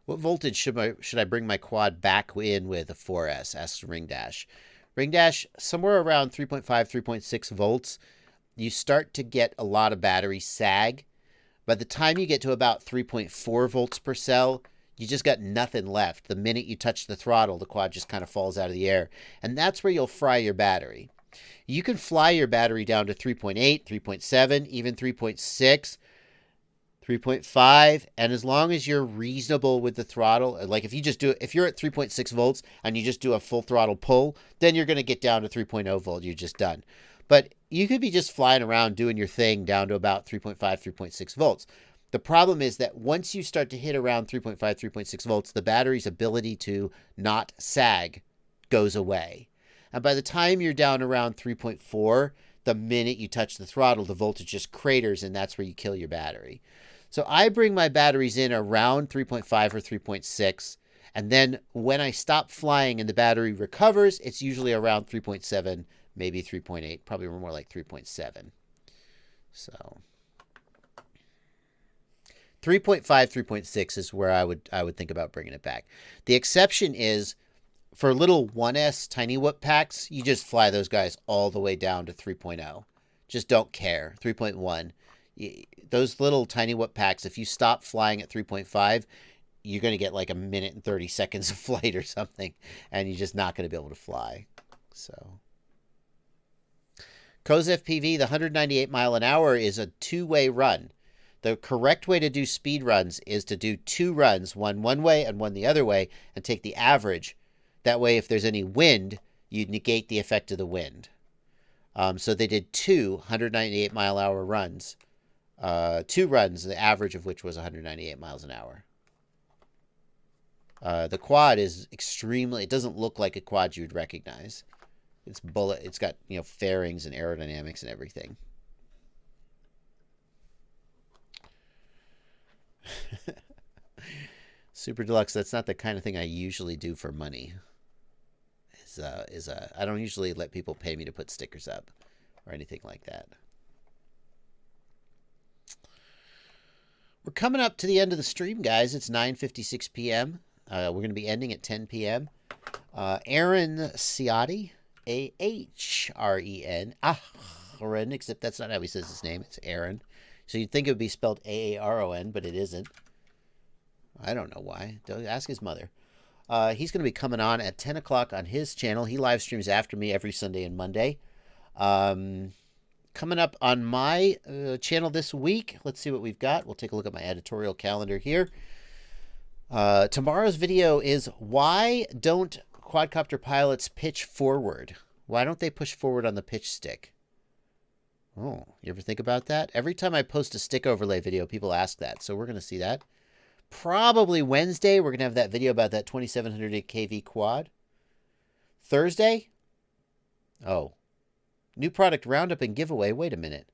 What voltage should I bring my quad back in with a 4S? Asks Ring Dash. Ring Dash, somewhere around 3.5, 3.6 volts. You start to get a lot of battery sag. By the time you get to about 3.4 volts per cell, you just got nothing left. The minute you touch the throttle, the quad just kind of falls out of the air. And that's where you'll fry your battery. You can fly your battery down to 3.8, 3.7, even 3.6, 3.5, and as long as you're reasonable with the throttle, like if you're at 3.6 volts and you just do a full throttle pull, then you're going to get down to 3.0 volt. You're just done. But you could be just flying around doing your thing down to about 3.5, 3.6 volts. The problem is that once you start to hit around 3.5, 3.6 volts, the battery's ability to not sag goes away. And by the time you're down around 3.4, the minute you touch the throttle, the voltage just craters, and that's where you kill your battery. So I bring my batteries in around 3.5 or 3.6, and then when I stop flying and the battery recovers, it's usually around 3.7, maybe 3.8, probably more like 3.7. So 3.5, 3.6 is where I would think about bringing it back. The exception is for little 1S tiny whoop packs, you just fly those guys all the way down to 3.0. Just don't care. 3.1. Those little tiny whoop packs, if you stop flying at 3.5, you're going to get like a minute and 30 seconds of flight or something, and you're just not going to be able to fly. So, Coz FPV, the 198 mile an hour is a two-way run. The correct way to do speed runs is to do two runs, one way and one the other way, and take the average. That way, if there's any wind, you negate the effect of the wind. So they did two 198 mile an hour runs. Two runs, the average of which was 198 miles an hour. The quad is it doesn't look like a quad you would recognize. It's got, fairings and aerodynamics and everything. Super Deluxe, that's not the kind of thing I usually do for money. I don't usually let people pay me to put stickers up or anything like that. We're coming up to the end of the stream, guys. It's 9:56 p.m. We're going to be ending at 10 p.m. Aaron Ciotti, A-H-R-E-N, Aaron, except that's not how he says his name. It's Aaron. So you'd think it would be spelled A-A-R-O-N, but it isn't. I don't know why. Don't ask his mother. He's going to be coming on at 10 o'clock on his channel. He live streams after me every Sunday and Monday. Coming up on my channel this week, let's see what we've got. We'll take a look at my editorial calendar here. Tomorrow's video is why don't quadcopter pilots pitch forward? Why don't they push forward on the pitch stick? Oh, you ever think about that? Every time I post a stick overlay video, people ask that. So we're going to see that. Probably Wednesday, we're going to have that video about that 2700 kV quad. Thursday? Oh. New product roundup and giveaway. Wait a minute.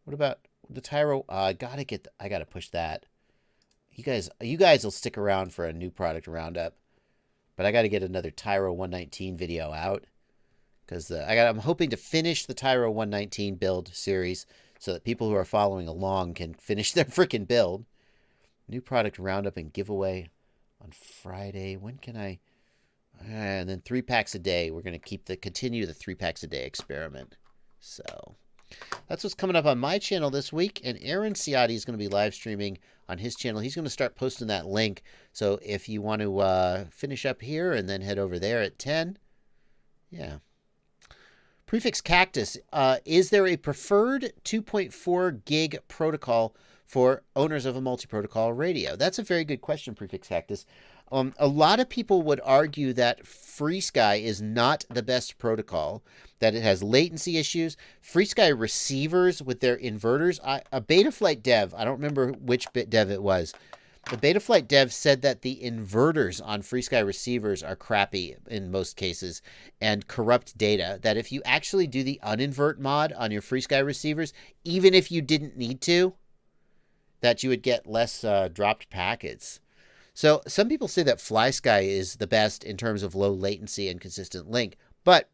What about the Tyro? I gotta push that. You guys will stick around for a new product roundup. But I got to get another Tyro 119 video out. Because I'm hoping to finish the Tyro 119 build series so that people who are following along can finish their freaking build. New product roundup and giveaway on Friday. When can I? And then 3 packs a day. We're going to continue the 3 packs a day experiment. So that's what's coming up on my channel this week. And Aaron Ciotti is going to be live streaming on his channel. He's going to start posting that link. So if you want to finish up here and then head over there at 10. Yeah. Prefix Cactus. Is there a preferred 2.4 gig protocol for owners of a multi-protocol radio? That's a very good question, Prefix Cactus. A lot of people would argue that FreeSky is not the best protocol, that it has latency issues. FreeSky receivers with their inverters, a Betaflight dev, I don't remember which dev it was, the Betaflight dev said that the inverters on FreeSky receivers are crappy in most cases and corrupt data, that if you actually do the uninvert mod on your FreeSky receivers, even if you didn't need to, that you would get less dropped packets. So some people say that FlySky is the best in terms of low latency and consistent link. But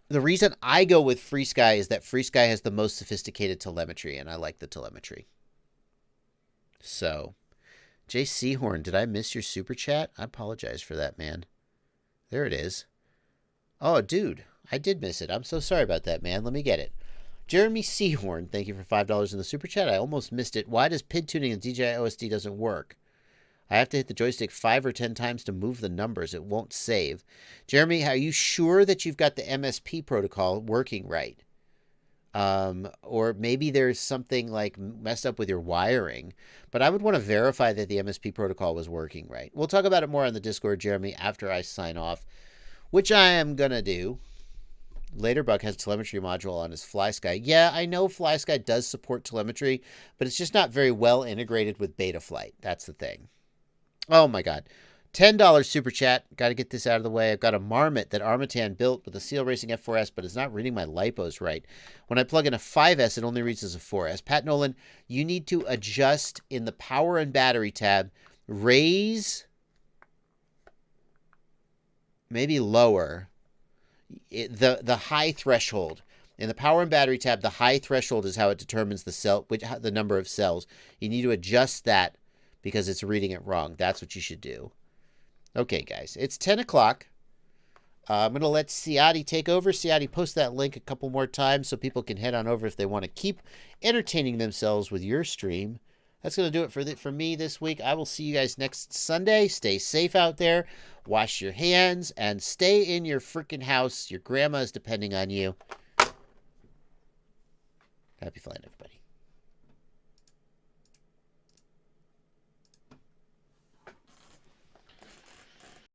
the reason I go with FreeSky is that FreeSky has the most sophisticated telemetry, and I like the telemetry. So, Jay Seahorn, did I miss your super chat? I apologize for that, man. There it is. Oh, dude, I did miss it. I'm so sorry about that, man. Let me get it. Jeremy Seahorn, thank you for $5 in the super chat. I almost missed it. Why does PID tuning in DJI OSD doesn't work? I have to hit the joystick 5 or 10 times to move the numbers. It won't save. Jeremy, are you sure that you've got the MSP protocol working right? Or maybe there's something like messed up with your wiring. But I would want to verify that the MSP protocol was working right. We'll talk about it more on the Discord, Jeremy, after I sign off, which I am going to do. Laterbuck has a telemetry module on his FlySky. Yeah, I know FlySky does support telemetry, but it's just not very well integrated with Betaflight. That's the thing. Oh my God. $10 super chat. Got to get this out of the way. I've got a Marmot that Armatan built with a Seal Racing F4S, but it's not reading my LiPos right. When I plug in a 5S, it only reads as a 4S. Pat Nolan, you need to adjust in the power and battery tab. Raise, maybe lower, the high threshold. In the power and battery tab, the high threshold is how it determines the number of cells. You need to adjust that because it's reading it wrong. That's what you should do. Okay, guys, it's 10 o'clock. I'm going to let Ciati take over. Ciati, post that link a couple more times so people can head on over if they want to keep entertaining themselves with your stream. That's going to do it for me this week. I will see you guys next Sunday. Stay safe out there. Wash your hands and stay in your freaking house. Your grandma is depending on you. Happy flying, everybody.